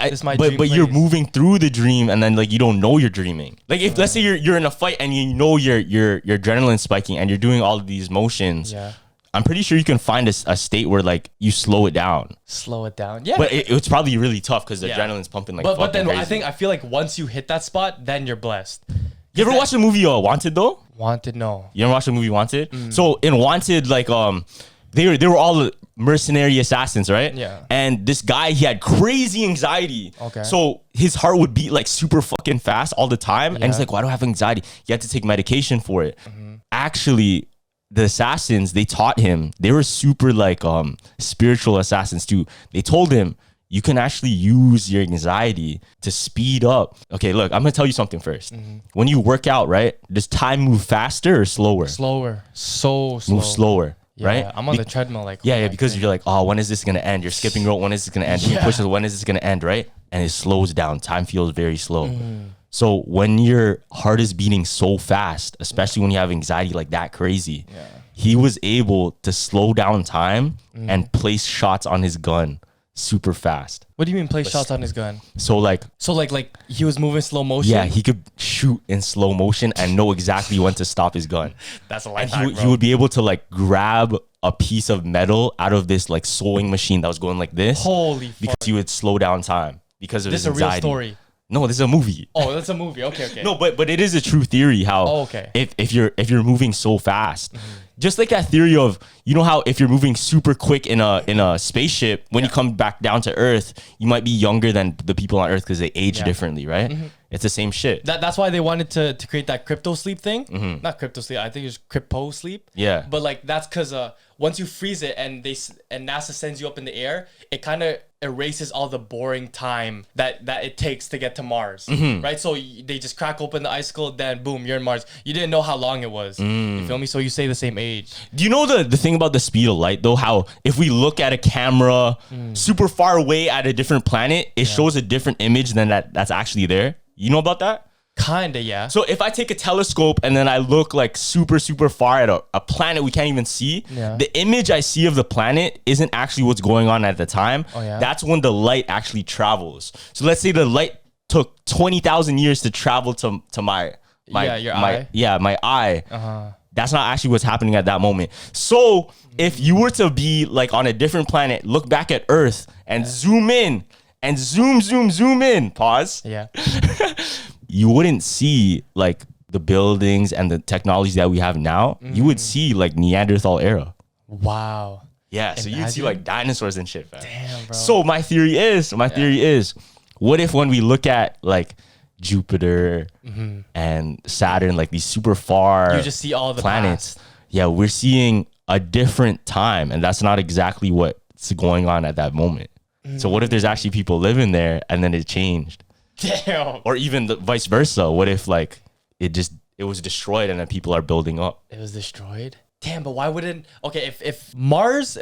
you're moving through the dream, and then like you don't know you're dreaming. Like if let's say you're in a fight and you know your adrenaline spiking and you're doing all of these motions. Yeah. I'm pretty sure you can find a state where like you slow it down. Slow it down. Yeah. But it's probably really tough because the adrenaline's pumping like. But then crazy. I feel like once you hit that spot, then you're blessed. You ever watch the movie Wanted though? Wanted, no. You ever watch the movie Wanted? So in Wanted, like they were all mercenary assassins, right? Yeah. And this guy, he had crazy anxiety. Okay. So his heart would beat like super fucking fast all the time. And he's like, why do I have anxiety? He had to take medication for it. Actually, the assassins, they taught him, they were super like spiritual assassins too. They told him, you can actually use your anxiety to speed up. Okay, look, I'm gonna tell you something first. When you work out, right, does time move faster or slower? Slower. So slow. Move slower, right? I'm on the treadmill like. Yeah, because you're like, oh, when is this gonna end? You're skipping rope, when is this gonna end? You push it, when is this gonna end, right? And it slows down. Time feels very slow. So when your heart is beating so fast, especially when you have anxiety like that crazy, he was able to slow down time and place shots on his gun super fast. What do you mean place shots on his gun? So like he was moving slow motion? Yeah, he could shoot in slow motion and know exactly when to stop his gun. That's a life hack, bro. He would be able to like grab a piece of metal out of this like sewing machine that was going like this. Holy fuck. Because he would slow down time because of his anxiety. This is a real story. No, this is a movie. Oh, that's a movie. Okay. No, but it is a true theory how if you're moving so fast, just like that theory of, you know how if you're moving super quick in a spaceship, when you come back down to Earth, you might be younger than the people on Earth because they age differently, right? It's the same shit. That's why they wanted to create that crypto sleep thing. Not crypto sleep. I think it's crypto sleep. Yeah. But like that's because once you freeze it and NASA sends you up in the air, it kind of erases all the boring time that it takes to get to Mars, right? So they just crack open the icicle, then boom, you're in Mars. You didn't know how long it was. You feel me? So you stay the same age. Do you know the thing about the speed of light though? How if we look at a camera super far away at a different planet, it shows a different image than that's actually there. You know about that? Kinda, yeah. So if I take a telescope and then I look like super far at a planet we can't even see, the image I see of the planet isn't actually what's going on at the time. Oh, yeah? That's when the light actually travels. So let's say the light took 20,000 years to travel to my eye. Yeah, my eye. That's not actually what's happening at that moment. So if you were to be like on a different planet, look back at Earth and zoom in and zoom in, pause. Yeah. You wouldn't see like the buildings and the technology that we have now. You would see like Neanderthal era. Wow. Yeah, so you'd see like dinosaurs and shit, fam. Damn, bro. So my theory is, what if when we look at like Jupiter and Saturn, like these super far you just see all the planets. past. Yeah, we're seeing a different time, and that's not exactly what's going on at that moment. So what if there's actually people living there and then it changed? Damn. Or even the vice versa. What if like it was destroyed and then people are building up? It was destroyed? Damn, but why wouldn't if Mars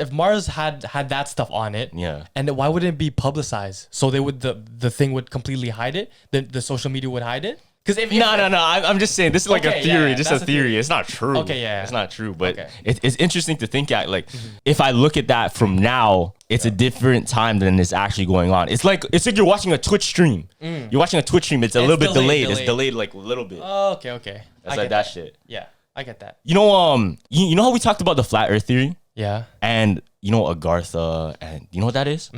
had that stuff on it, and why wouldn't it be publicized? So they would the thing would completely hide it? The social media would hide it? Because no, I'm just saying this is like a theory, just a theory. It's not true. Okay, yeah, it's not true, but it's interesting to think at. Like, if I look at that from now, it's a different time than it's actually going on. It's like you're watching a Twitch stream. You're watching a Twitch stream. It's a little bit delayed. It's delayed like a little bit. Oh, okay. That's like that shit. Yeah, I get that. You know, you know how we talked about the flat Earth theory? Yeah. And you know Agartha, and you know what that is?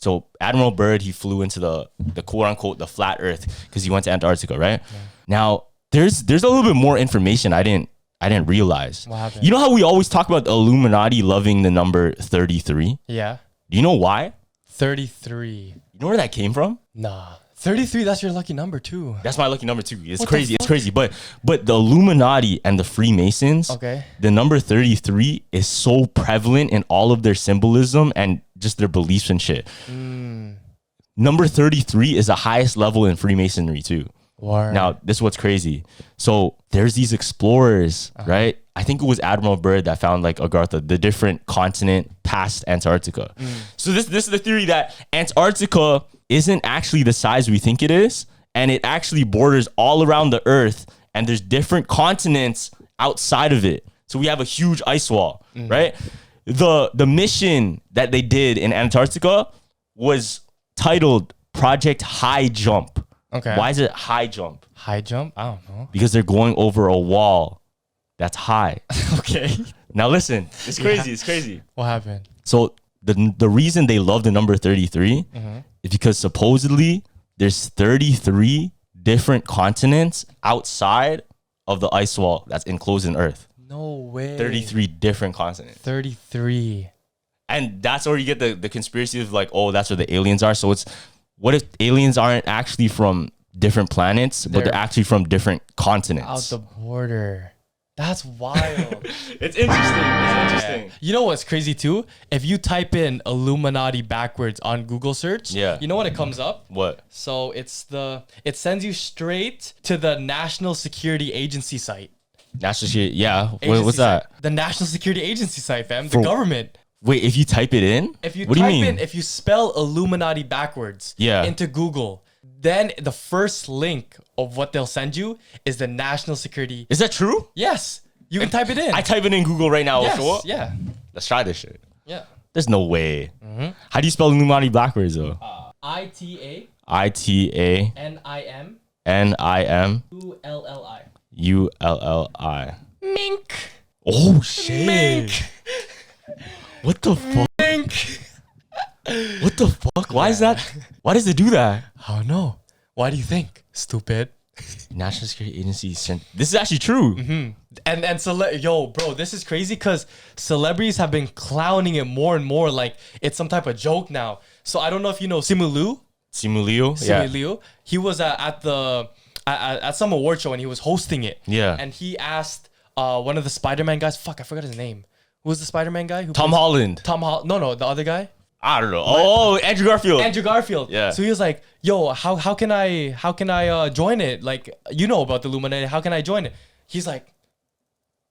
So Admiral Byrd, he flew into the quote unquote the flat Earth because he went to Antarctica, right? Yeah. Now there's a little bit more information I didn't realize. What happened? You know how we always talk about the Illuminati loving the number 33? Yeah. Do you know why? 33. You know where that came from? Nah. 33, that's your lucky number too. That's my lucky number too. It's crazy. It's crazy. But the Illuminati and the Freemasons, the number 33 is so prevalent in all of their symbolism and just their beliefs and shit. Number 33 is the highest level in Freemasonry too. Word. Now, this is what's crazy. So there's these explorers, right? I think it was Admiral Byrd that found like Agartha, the different continent past Antarctica. So this is the theory that Antarctica isn't actually the size we think it is, and it actually borders all around the Earth, and there's different continents outside of it. So we have a huge ice wall, right? the mission that they did in Antarctica was titled Project High Jump. Okay. Why is it high jump? High jump? I don't know. Because they're going over a wall that's high. Okay. Now listen, it's crazy. Yeah. It's crazy. What happened? So the reason they love the number 33 is because supposedly there's 33 different continents outside of the ice wall that's enclosed in Earth. No way. 33 different continents. 33. And that's where you get the conspiracy of like, oh, that's where the aliens are. So it's, what if aliens aren't actually from different planets, but they're actually from different continents? Out the border. That's wild. It's interesting. It's interesting. You know what's crazy too? If you type in Illuminati backwards on Google search, you know what it comes up? What? So it sends you straight to the National Security Agency site. National Security, yeah. Agency What's that? site. The National Security Agency site, fam. The government. Wait, if you type it in? If you what do you mean? if you spell Illuminati backwards into Google, then the first link of what they'll send you is the National Security. Is that true? Yes. You can type it in. I type it in Google right now. Yes, so yeah. Let's try this shit. Yeah. There's no way. How do you spell Illuminati backwards though? ITA. ITA. NIM. NIM. ULLI. ULLI. Mink. Oh shit. Mink. What the fuck? Mink. What the fuck? Why is that? Why does it do that? I don't know. Why do you think? Stupid. National Security Agency sent. This is actually true. Yo, bro, this is crazy because celebrities have been clowning it more and more. Like it's some type of joke now. So I don't know if you know Simu Liu. Simu Liu. Simu Liu. He was at some award show and he was hosting it. Yeah. And he asked one of the Spider-Man guys. Fuck, I forgot his name. Who was the Spider-Man guy? Tom Holland. Tom Holland. No, the other guy. I don't know. Oh, Andrew Garfield. Andrew Garfield. Yeah. So he was like, "Yo, how can I join it? Like, you know about the Illuminati. How can I join it?" He's like,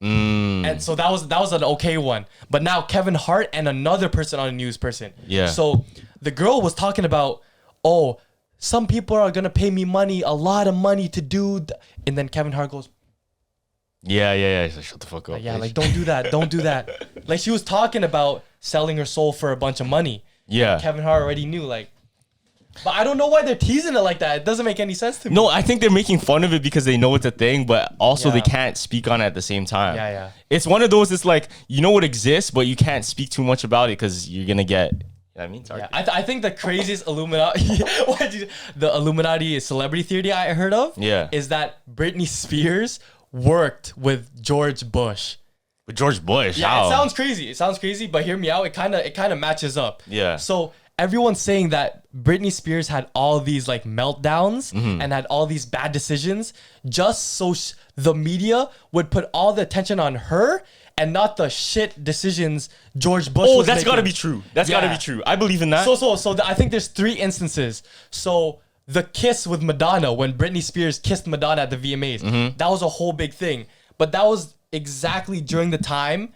and so that was an okay one. But now Kevin Hart and another person on a news person. Yeah. So the girl was talking about, oh, some people are gonna pay me money, a lot of money to do, and then Kevin Hart goes, yeah. He's like, shut the fuck up. yeah, bitch. like don't do that, don't do that. Like she was talking about selling her soul for a bunch of money. Yeah. Kevin Hart already knew, like. But I don't know why they're teasing it like that. It doesn't make any sense to me. No, I think they're making fun of it because they know it's a thing, but also they can't speak on it at the same time. Yeah. It's one of those, it's like, you know what exists, but you can't speak too much about it because you're going to get, you know what I mean? Sorry. Yeah, I think the craziest Illuminati, the Illuminati celebrity theory I heard of is that Britney Spears worked with George Bush. With George Bush, Yeah, how? it sounds crazy, but hear me out. It kind of matches up. Yeah. So everyone's saying that Britney Spears had all these like meltdowns and had all these bad decisions just so the media would put all the attention on her and not the shit decisions George Bush was that's making. gotta be true. That's gotta be true. I believe in that. So I think there's 3 instances. So the kiss with Madonna, when Britney Spears kissed Madonna at the VMAs, that was a whole big thing. But that was exactly during the time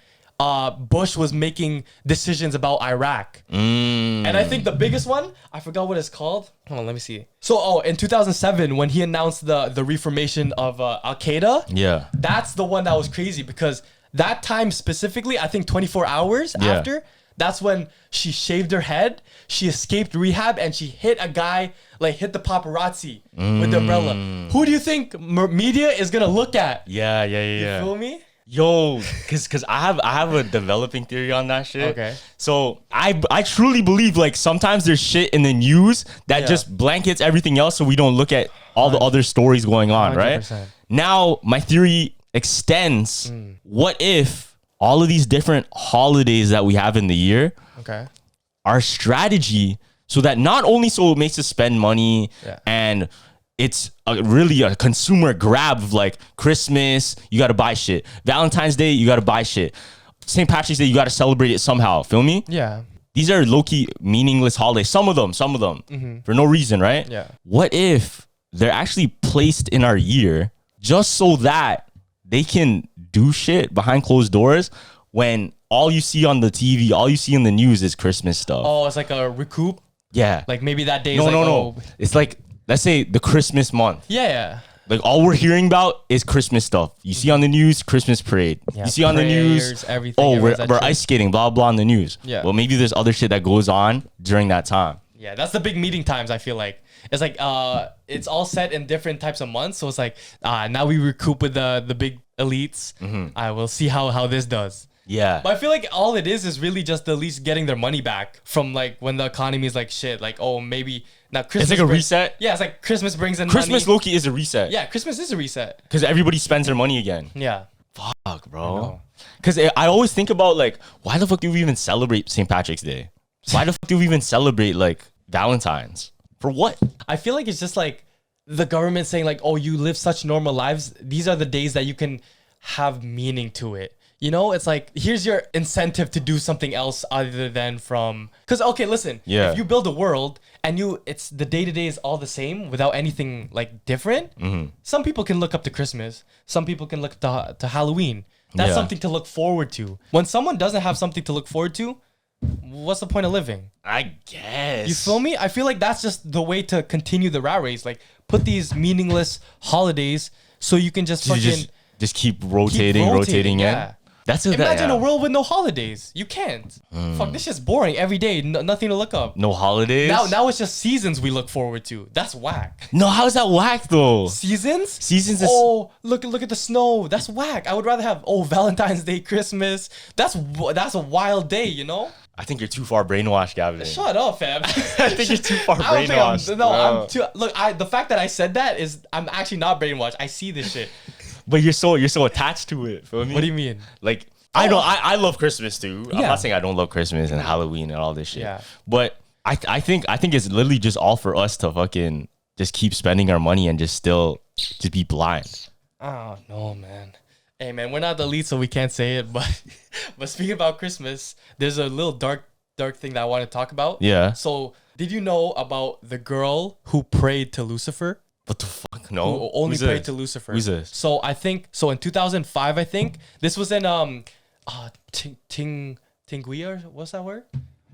Bush was making decisions about Iraq. And I think the biggest one, I forgot what it's called. Hold on, let me see. So, in 2007, when he announced the reformation of Al-Qaeda, that's the one that was crazy because that time specifically, I think 24 hours after, that's when she shaved her head, she escaped rehab, and she hit a guy, like hit the paparazzi with the umbrella. Who do you think media is gonna look at? Yeah. You feel me? Yo, cause I have a developing theory on that shit. Okay. So I truly believe like sometimes there's shit in the news that just blankets everything else, so we don't look at all the other stories going on, 100%. Right? Now my theory extends. What if all of these different holidays that we have in the year, our strategy, so that not only so it makes us spend money and it's really a consumer grab of like Christmas, you got to buy shit. Valentine's Day, you got to buy shit. St. Patrick's Day, you got to celebrate it somehow. Feel me? Yeah. These are low-key meaningless holidays. Some of them for no reason, right? Yeah. What if they're actually placed in our year just so that they can do shit behind closed doors when all you see on the TV, all you see in the news is Christmas stuff? Oh, it's like a recoup? Yeah. Like maybe that day No. is like, It's like, let's say the Christmas month. Yeah. Like all we're hearing about is Christmas stuff. You see on the news, Christmas parade. Yeah, you see on the news, prayers, everything. oh, we're everyone's at church. ice skating, blah blah on the news. Yeah. Well, maybe there's other shit that goes on during that time. Yeah, that's the big meeting times. I feel like it's like it's all set in different types of months. So it's like now we recoup with the big elites. I will see how this does. Yeah. But I feel like all it is really just the least getting their money back from like when the economy is like shit. Like, oh, maybe now Christmas. It's like a reset. Yeah, it's like Christmas brings in Christmas money. low-key is a reset. Yeah, Christmas is a reset. Because everybody spends their money again. Yeah. Fuck, bro. Because I always think about like, why the fuck do we even celebrate St. Patrick's Day? Why the fuck do we even celebrate like Valentine's? For what? I feel like it's just like the government saying like, oh, you live such normal lives. These are the days that you can have meaning to it. You know, it's like, here's your incentive to do something else other than from, because, okay, listen, if you build a world and it's the day-to-day is all the same without anything like different, some people can look up to Christmas. Some people can look to Halloween. That's something to look forward to. When someone doesn't have something to look forward to, what's the point of living? I guess. You feel me? I feel like that's just the way to continue the rat race. Like, put these meaningless holidays so you can just fucking... Just keep rotating yeah. in. That's Imagine a world with no holidays. You can't. Fuck, this shit's boring every day. Nothing to look up. No holidays? Now it's just seasons we look forward to. That's whack. No, how's that whack though? Seasons? Seasons is... Oh, look at the snow. That's whack. I would rather have Valentine's Day, Christmas. That's a wild day, you know? I think you're too far brainwashed, Gavin. Shut up, fam. I think you're too far brainwashed. I'm too... Look, the fact that I said that is I'm actually not brainwashed. I see this shit. But you're so attached to it. Feel me? What do you mean? Like, I know I love Christmas too. I'm Yeah. not saying I don't love Christmas and Halloween and all this shit. Yeah. But I think it's literally just all for us to fucking just keep spending our money and just be blind. Oh no, man. Hey man, we're not the elite, so we can't say it. But speaking about Christmas, there's a little dark thing that I want to talk about. Yeah. So did you know about the girl who prayed to Lucifer? What the fuck? No. Who only prayed to Lucifer. Who's this? So I think in 2005, I think this was in Tinguia. What's that word?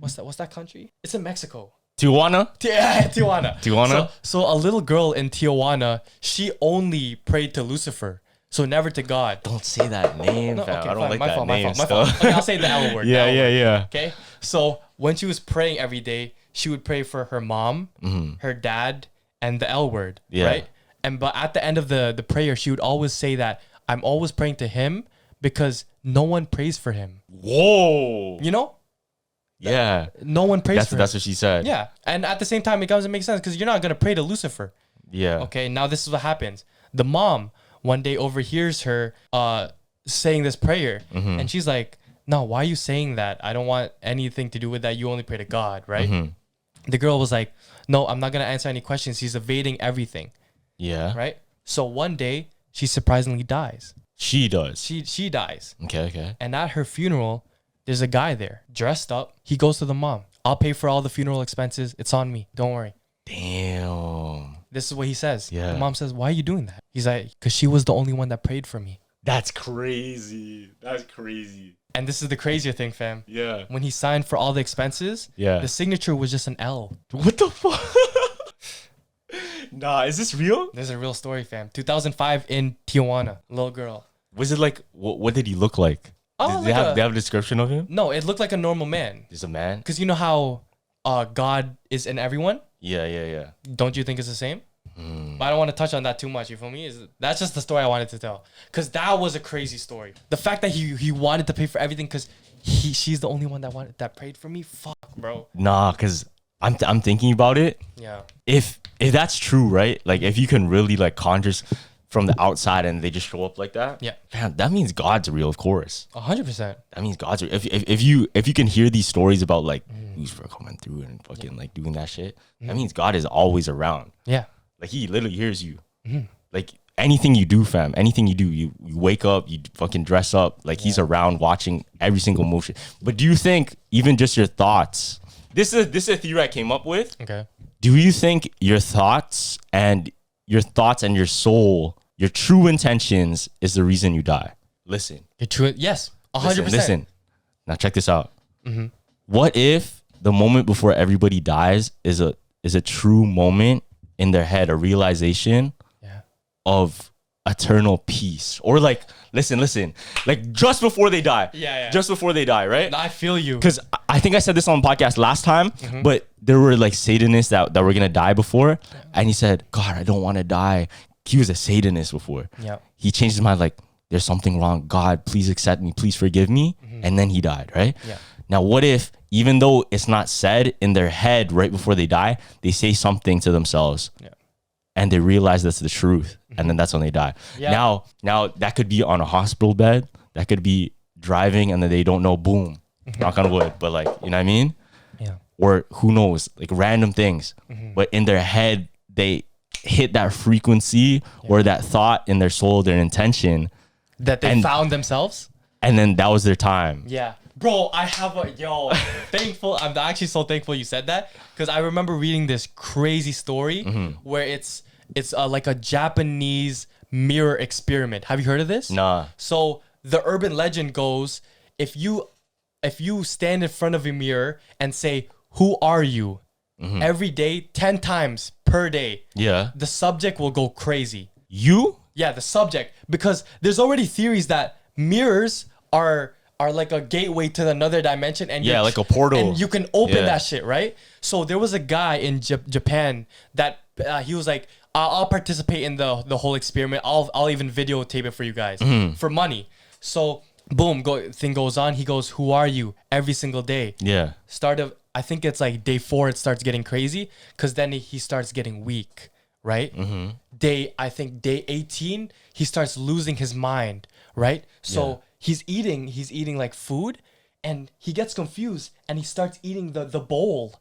What's that country? It's in Mexico. Tijuana? Tijuana. So a little girl in Tijuana, she only prayed to Lucifer. So never to God. Don't say that name, No, fam. okay, I don't fine, like that name. my fault. Okay, I'll say the L word. Yeah, the L word. yeah. Okay. So when she was praying every day, she would pray for her mom, her dad, and the L word. Yeah. Right. But at the end of the prayer, she would always say that I'm always praying to him because no one prays for him. Whoa. You know? Yeah. No one prays for him. That's what she said. Yeah. And at the same time, it doesn't make sense because you're not going to pray to Lucifer. Yeah. Okay. Now this is what happens. The mom one day overhears her saying this prayer. And she's like, no, why are you saying that? I don't want anything to do with that. You only pray to God, right? The girl was like, no, I'm not going to answer any questions. He's evading everything. Yeah. Right? So one day, she surprisingly dies. She does. She dies. Okay. And at her funeral, there's a guy there, dressed up. He goes to the mom. I'll pay for all the funeral expenses. It's on me. Don't worry. Damn. This is what he says. Yeah. The mom says, why are you doing that? He's like, because she was the only one that prayed for me. That's crazy. And this is the crazier thing, fam. Yeah. When he signed for all the expenses, the signature was just an L. What the fuck? Nah, is this real? This is a real story, fam. 2005 in Tijuana, little girl. Was it like, what did he look like? Oh, Did they have a description of him? No, it looked like a normal man. Just a man? Because you know how God is in everyone? Yeah. Don't you think it's the same? But I don't want to touch on that too much. You feel me? That's just the story I wanted to tell. Because that was a crazy story. The fact that he wanted to pay for everything because she's the only one that prayed for me. Fuck, bro. Nah, because I'm thinking about it. Yeah. If that's true, right? Like if you can really like conjure from the outside and they just show up like that. Yeah. Man, that means God's real, of course. 100%. That means God's real. If you can hear these stories about like who's coming through and fucking like doing that shit, that means God is always around. Yeah. Like he literally hears you. Like anything you do, fam, anything you do, you wake up, you fucking dress up, like he's around watching every single motion. But do you think even just your thoughts, this is a theory I came up with. Okay. Do you think your thoughts and your soul, your true intentions is the reason you die? Listen. Your true, yes, 100%. Listen. Now check this out. What if the moment before everybody dies is a true moment in their head, a realization? Yeah. of eternal peace, or like listen, like just before they die, just before they die, right? I feel you, because I think I said this on the podcast last time, but there were like Satanists that were gonna die before, and he said, God, I don't want to die. He was a Satanist before. He changed his mind, like, there's something wrong, God, please accept me, please forgive me. And then he died, right? Now what if, even though it's not said in their head right before they die, they say something to themselves and they realize that's the truth, and then that's when they die. Now that could be on a hospital bed, that could be driving and then they don't know, boom, knock on wood, but like, you know what I mean? Or who knows, like random things, but in their head they hit that frequency or that thought in their soul, their intention that they found themselves, and then that was their time. Bro, I have I'm actually so thankful you said that, because I remember reading this crazy story where it's like a Japanese mirror experiment. Have you heard of this? Nah. So the urban legend goes, if you stand in front of a mirror and say, who are you? Every day, 10 times per day, the subject will go crazy. The subject, because there's already theories that mirrors are like a gateway to another dimension, and like a portal, and you can open that shit, right? So there was a guy in Japan that he was like, I'll participate in the whole experiment. I'll even videotape it for you guys for money. So boom, thing goes on. He goes, who are you? Every single day. I think it's like day 4, it starts getting crazy, because then he starts getting weak, right? Day 18, he starts losing his mind, right? So he's eating like food, and he gets confused and he starts eating the bowl.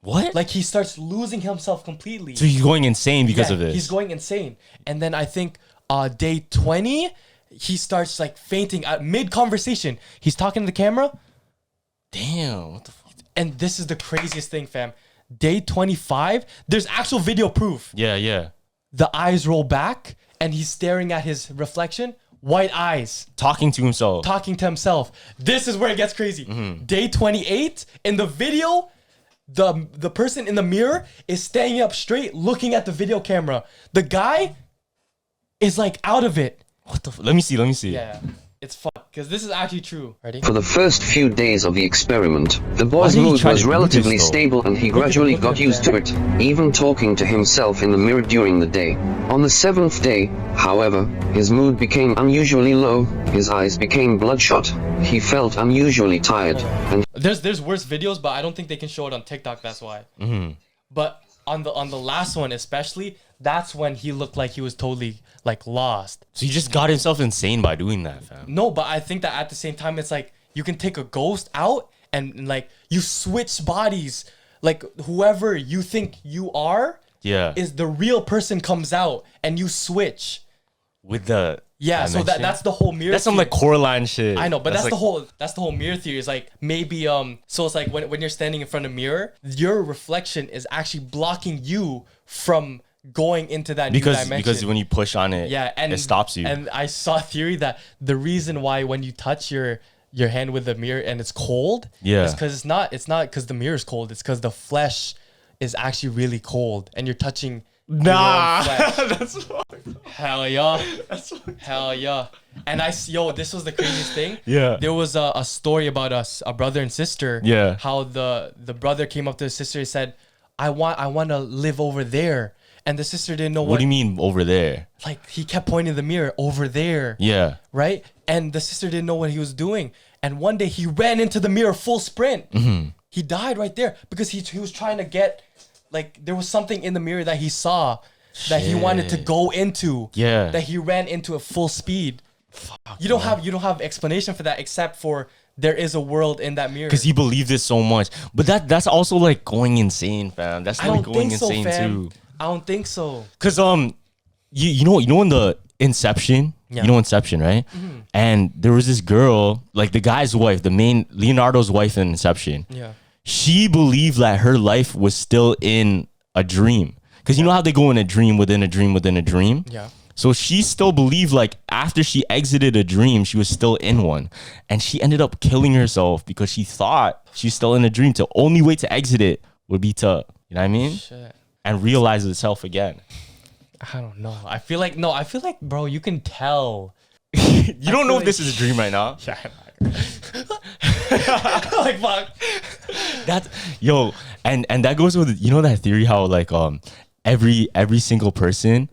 What? Like he starts losing himself completely. So he's going insane because of this. He's going insane. And then I think day 20, he starts like fainting at mid-conversation. He's talking to the camera. Damn, what the fuck? And this is the craziest thing, fam. Day 25, there's actual video proof. The eyes roll back and he's staring at his reflection. White eyes. Talking to himself. This is where it gets crazy. Day 28, in the video, the person in the mirror is standing up straight, looking at the video camera. The guy is like out of it. What the let me see. Yeah. It's fucked, because this is actually true. Ready? For the first few days of the experiment, the boy's mood was relatively stable and he gradually got used to it, even talking to himself in the mirror during the day. On the 7th day, however, his mood became unusually low, his eyes became bloodshot, he felt unusually tired, and there's worse videos, but I don't think they can show it on TikTok, that's why. But on the last one especially, that's when he looked like he was totally like lost. So he just got himself insane by doing that, fam. No, but I think that at the same time, it's like you can take a ghost out and like you switch bodies. Like whoever you think you are, is the real person comes out and you switch with the dimension? So that's the whole mirror. That's some like Coraline shit. I know, but that's the whole mirror theory. Is like maybe so it's like when you're standing in front of a mirror, your reflection is actually blocking you from going into that new dimension. Because when you push on it, it stops you. And I saw a theory that the reason why when you touch your hand with the mirror and it's cold, is because it's not because the mirror is cold. It's because the flesh is actually really cold, and you're touching. That's hell yeah. Hell yeah. And this was the craziest thing. There was a story about a brother and sister. How the brother came up to the sister and said, I want to live over there. And the sister didn't know what do you mean over there? Like he kept pointing the mirror over there. Right? And the sister didn't know what he was doing. And one day he ran into the mirror full sprint. He died right there because he was trying to get, like, there was something in the mirror that he saw that he wanted to go into. That he ran into at full speed. You don't have explanation for that except for there is a world in that mirror. Because he believed it so much. But that's also like going insane, fam. That's like going insane too. I don't think so. Cause you know in the Inception, you know Inception, right? And there was this girl, like the guy's wife, the main Leonardo's wife in Inception. She believed that her life was still in a dream. Cause you know how they go in a dream within a dream within a dream. So she still believed like after she exited a dream, she was still in one. And she ended up killing herself because she thought she's still in a dream. The only way to exit it would be to, you know what I mean? And realize itself again. I don't know. I feel like bro, you can tell. You don't know if this is a dream right now. Yeah. Like fuck. That's and that goes with that theory how like every single person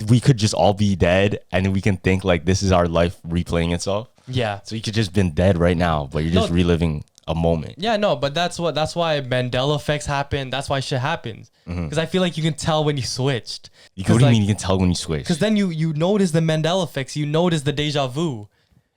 we could just all be dead and we can think like this is our life replaying itself. Yeah. So you could just been dead right now, but you're just reliving a moment. Yeah, no, but that's why Mandela effects happen. That's why shit happens. Because I feel like you can tell when you switched. What do you mean you can tell when you switch? Because then you notice the Mandela effects. You notice the deja vu.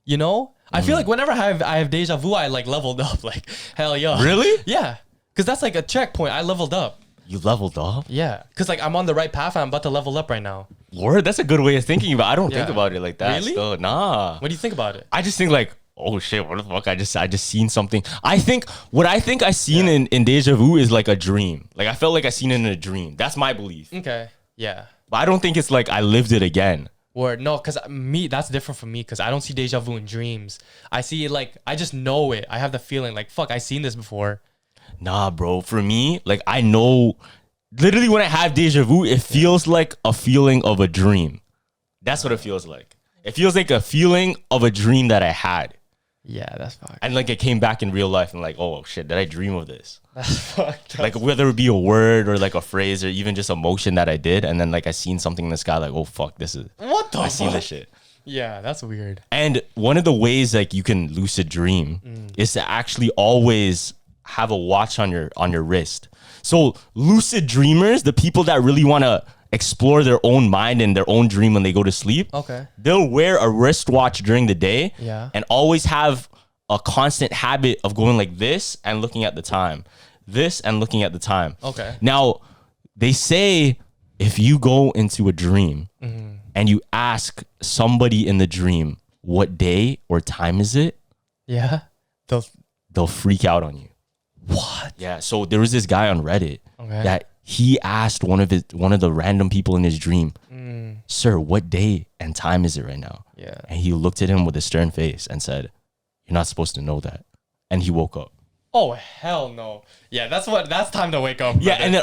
You know? I feel like whenever I have deja vu, I like leveled up. Like, hell yeah. Really? Yeah. Because that's like a checkpoint. I leveled up. You leveled up? Yeah. Because like I'm on the right path and I'm about to level up right now. Lord, that's a good way of thinking about it. I don't think Yeah. about it like that. Really? Still. Nah. What do you think about it? I just think like, oh shit, what the fuck? I just seen something. I think I seen in deja vu is like a dream. Like I felt like I seen it in a dream. That's my belief. Okay. Yeah. But I don't think it's like I lived it again. Or no, because that's different from me because I don't see deja vu in dreams. I see it like, I just know it. I have the feeling like, fuck, I seen this before. Nah, bro. For me, like I know, literally when I have deja vu, it feels like a feeling of a dream. That's what it feels like. It feels like a feeling of a dream that I had. Yeah, that's fucked. And like it came back in real life and like, oh shit, did I dream of this? That's fucked. Like whether it be a word or like a phrase or even just a motion that I did. And then like I seen something in the sky like, oh fuck, this is, What the I seen fuck? this shit. Yeah, that's weird. And one of the ways like you can lucid dream is to actually always have a watch on your wrist. So lucid dreamers, the people that really want to explore their own mind and their own dream when they go to sleep, Okay. they'll wear a wristwatch during the day and always have a constant habit of going like this and looking at the time. This and looking at the time. Okay. Now, they say if you go into a dream and you ask somebody in the dream, what day or time is it? Yeah. They'll freak out on you. What? Yeah. So there was this guy on Reddit Okay. that he asked one of the random people in his dream, sir, what day and time is it right now? Yeah. And he looked at him with a stern face and said, you're not supposed to know that. And he woke up. Oh hell no. Yeah, that's time to wake up. Yeah, brother. and then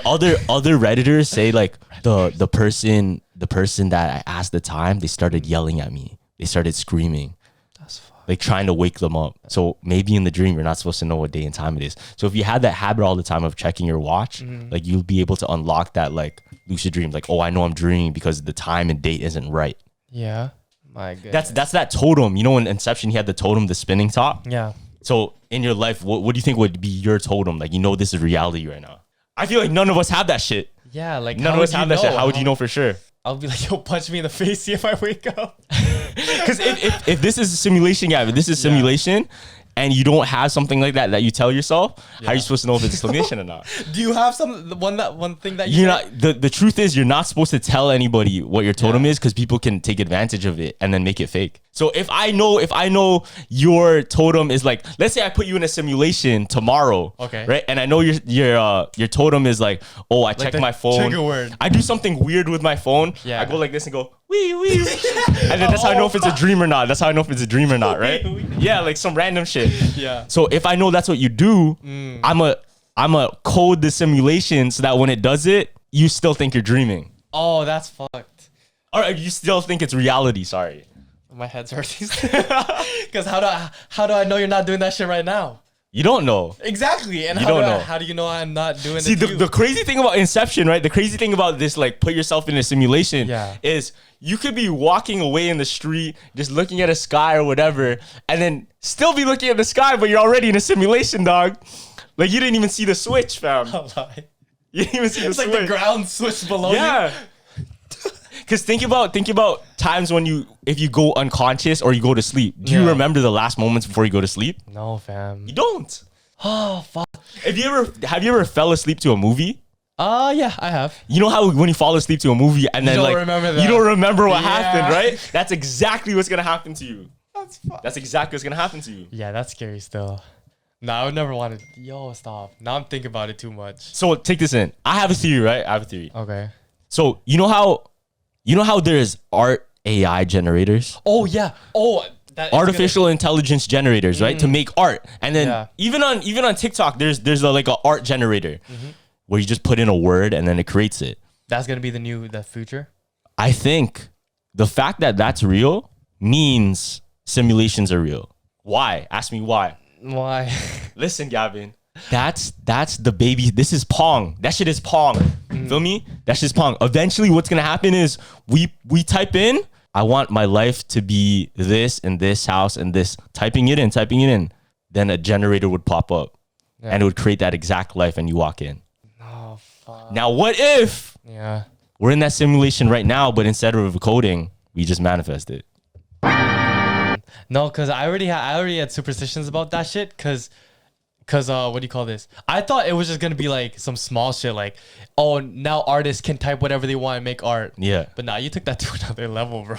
other Redditors say like the person that I asked the time, they started yelling at me. They started screaming. That's fucked. Like trying to wake them up. So maybe in the dream you're not supposed to know what day and time it is. So if you had that habit all the time of checking your watch, like you'll be able to unlock that like lucid dream. Like, oh, I know I'm dreaming because the time and date isn't right. Yeah. My goodness. That's that totem. You know, in Inception he had the totem, the spinning top. Yeah. So in your life, what do you think would be your totem? Like, you know, this is reality right now. I feel like none of us have that shit. Yeah, like None of us have that shit. How would you know for sure? I'll be like, yo, punch me in the face, see if I wake up. Because if this is a simulation, Gavin, this is simulation, and you don't have something like that you tell yourself, how are you supposed to know if it's a simulation or not? Do you have one thing that You're not. The truth is, you're not supposed to tell anybody what your totem is because people can take advantage of it and then make it fake. So if I know your totem is like, let's say I put you in a simulation tomorrow, Okay. right? And I know your totem is like, oh, I check the my phone. trigger word. I do something weird with my phone. Yeah. I go like this and go wee wee, and then that's how I know if it's a dream or not. That's how I know if it's a dream or not, right? Yeah, like some random shit. Yeah. So if I know that's what you do, I'm a code the simulation so that when it does it, you still think you're dreaming. Oh, that's fucked. Or you still think it's reality. Sorry. My head's hurting. Because how do I know you're not doing that shit right now? You don't know. Exactly. And You don't know. how do you know I'm not doing See, it? the crazy thing about Inception, right? The crazy thing about this, like, put yourself in a simulation, is you could be walking away in the street, just looking at a sky or whatever, and then still be looking at the sky, but you're already in a simulation, dog. Like, you didn't even see the switch, fam. You didn't even see It's the like switch. the ground switch below you. Yeah. Because think about times when if you go unconscious or you go to sleep. Do you remember the last moments before you go to sleep? No, fam. You don't. Oh, fuck. Have you ever fell asleep to a movie? Yeah, I have. You know how when you fall asleep to a movie and then don't like remember that. you don't remember what Yeah. happened, right? That's exactly what's gonna happen to you. That's fun. That's exactly what's gonna happen to you. Yeah, that's scary still. No, I would never want to. Yo, stop. Now I'm thinking about it too much. So take this in. I have a theory, right? I have a theory. Okay. So you know how there's art AI generators? Oh, yeah. Oh, that Artificial intelligence generators, right? To make art. And then even on TikTok, there's like a art generator where you just put in a word and then it creates it. That's going to be the future? I think the fact that that's real means simulations are real. Why? Ask me why. Why? Listen, Gavin. That's the baby. This is Pong. That shit is Pong. Feel me? That shit's Pong. Eventually, what's gonna happen is we type in, I want my life to be this and this house and this. Typing it in. Then a generator would pop up, and it would create that exact life, and you walk in. Oh fuck. Now, what if we're in that simulation right now, but instead of coding, we just manifest it? No, because I already had superstitions about that shit. Cause what do you call this? I thought it was just gonna be like some small shit, like, oh, now artists can type whatever they want and make art. Yeah. But now you took that to another level, bro.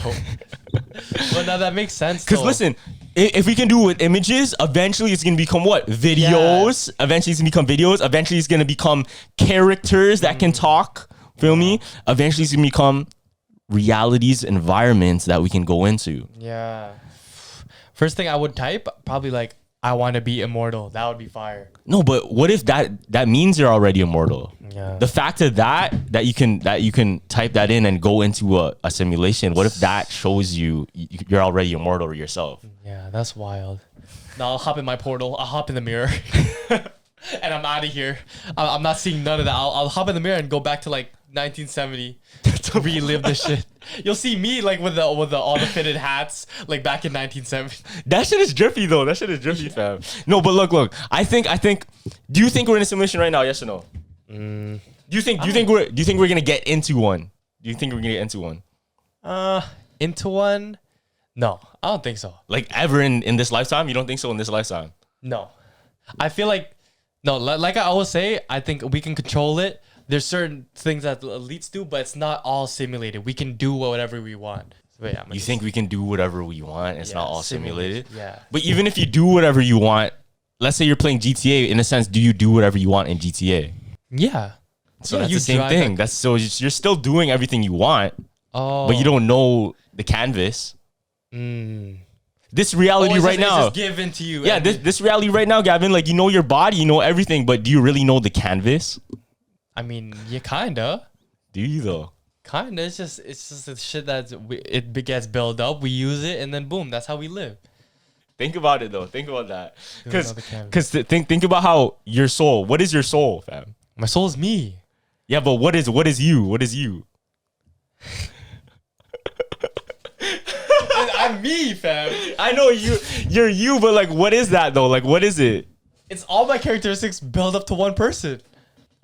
But now that makes sense. Because listen, if we can do it with images, eventually it's gonna become what? Videos. Yeah. Eventually it's gonna become videos. Eventually it's gonna become characters that can talk. Feel me? Eventually it's gonna become realities, environments that we can go into. Yeah. First thing I would type, probably like, I want to be immortal. That would be fire. No, but what if that means you're already immortal? Yeah. The fact of that you can type that in and go into a simulation. What if that shows you're already immortal yourself? Yeah, that's wild. Now I'll hop in my portal. I'll hop in the mirror, and I'm out of here. I'm not seeing none of that. I'll hop in the mirror and go back to like 1970 to relive this shit. You'll see me like with all the fitted hats like back in 1970. That shit is drippy though. That shit is drippy, fam. No, but look. I think. Do you think we're in a simulation right now? Yes or no? Do you think we're gonna get into one? Do you think we're gonna get into one? Into one? No, I don't think so. Like ever in this lifetime? You don't think so in this lifetime? No, I feel like no. Like I always say, I think we can control it. There's certain things that elites do, but it's not all simulated. We can do whatever we want. So yeah, you think we can do whatever we want? It's not all simulated? Yeah. But even if you do whatever you want, let's say you're playing GTA, in a sense, do you do whatever you want in GTA? Yeah. So that's the same thing. So you're still doing everything you want, but you don't know the canvas. This reality right now. It's just given to you. Yeah, this reality right now, Gavin, like you know your body, you know everything, but do you really know the canvas? I mean, yeah, kinda. Do you though? Kinda. It's just the shit it gets built up. We use it, and then boom, that's how we live. Think about it though. Think about that. Because think about how your soul. What is your soul, fam? My soul is me. Yeah, but what is you? What is you? I'm me, fam. I know you're you, but like, what is that though? Like, what is it? It's all my characteristics built up to one person.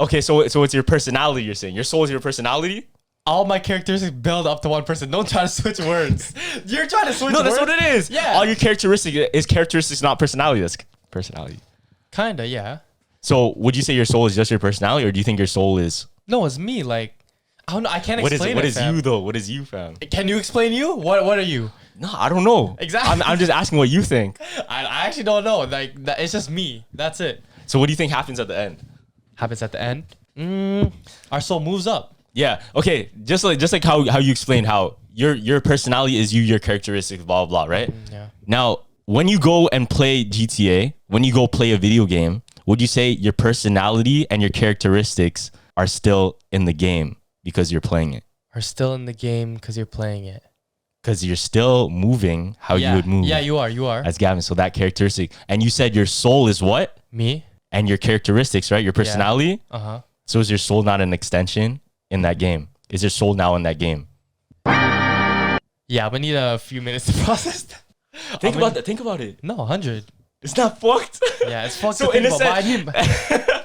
Okay, so it's your personality. You're saying your soul is your personality. All my characteristics build up to one person. Don't try to switch words. You're trying to switch. No, words? that's what it is. Yeah. All your characteristics, not personality. That's personality. Kinda, yeah. So would you say your soul is just your personality, or do you think your soul is? No, it's me. Like, I don't know. I can't explain it. What is you though? What is you, fam? Can you explain you? What are you? No, I don't know. Exactly. I'm just asking what you think. I actually don't know. Like, it's just me. That's it. So what do you think happens at the end? Happens at the end? Our soul moves up. Yeah. Okay. Just like how you explained how your personality is you, your characteristics, blah blah blah, right? Yeah. Now, when you go and play GTA, when you go play a video game, would you say your personality and your characteristics are still in the game because you're playing it? Are still in the game because you're playing it. Because you're still moving how you would move. Yeah, you are. As Gavin. So that characteristic. And you said your soul is what? Me. And your characteristics, right? Your personality. Yeah. Uh-huh. So is your soul not an extension in that game? Is your soul now in that game? Yeah, but need a few minutes to process that. Think about that. Think about it. No, 100. It's not fucked. Yeah, it's fucked. So in a sense,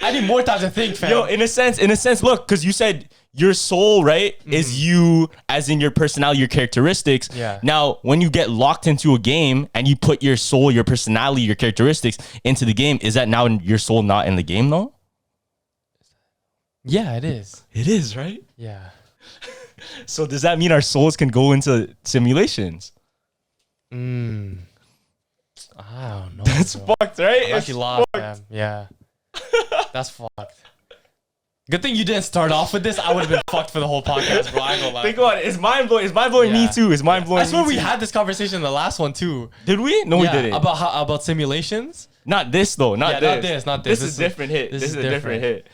I need more time to think, fam. Yo, in a sense, look, because you said your soul, right, is you, as in your personality, your characteristics. Yeah. Now, when you get locked into a game and you put your soul, your personality, your characteristics into the game, is that now your soul not in the game though? Yeah, it is. It is, right? Yeah. So does that mean our souls can go into simulations? I don't know. That's fucked, right? I'm actually lost, man. Yeah. That's fucked. Good thing you didn't start off with this. I would have been fucked for the whole podcast, bro. I ain't gonna lie. Think about it. It's mind blowing. It's mind blowing me too. It's mind blowing. I swear we had this conversation in the last one too. Did we? No, we didn't. About simulations. Not this though. Not this. Not this. This is a different hit. This is a different hit.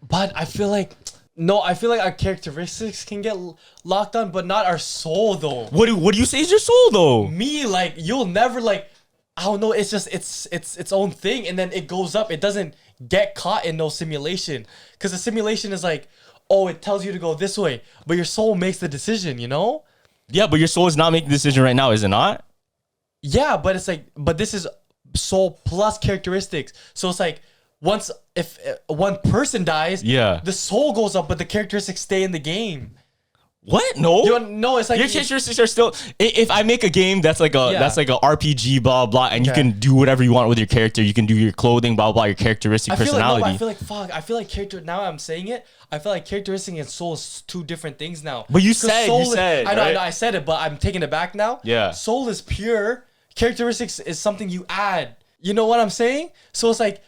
But I feel like No, I feel like our characteristics can get locked on, but not our soul though. What do you say is your soul though? Me, like, you'll never like, I don't know. It's just its own thing, and then it goes up. It doesn't get caught in no simulation, because the simulation is like, oh, it tells you to go this way, but your soul makes the decision. You know? Yeah, but your soul is not making the decision right now, is it not? Yeah, but it's like, but this is soul plus characteristics. So it's like, once if one person dies, Yeah. the soul goes up, but the characteristics stay in the game. What? No. No, it's like Your characteristics are still. If I make a game that's like a RPG, blah blah, and you Okay. can do whatever you want with your character, you can do your clothing, blah blah, your characteristic personality. I feel like character. Now I'm saying it. I feel like characteristic and soul is two different things now. But you 'Cause said, I know, right? I said it, but I'm taking it back now. Yeah. Soul is pure. Characteristics is something you add. You know what I'm saying? So it's like,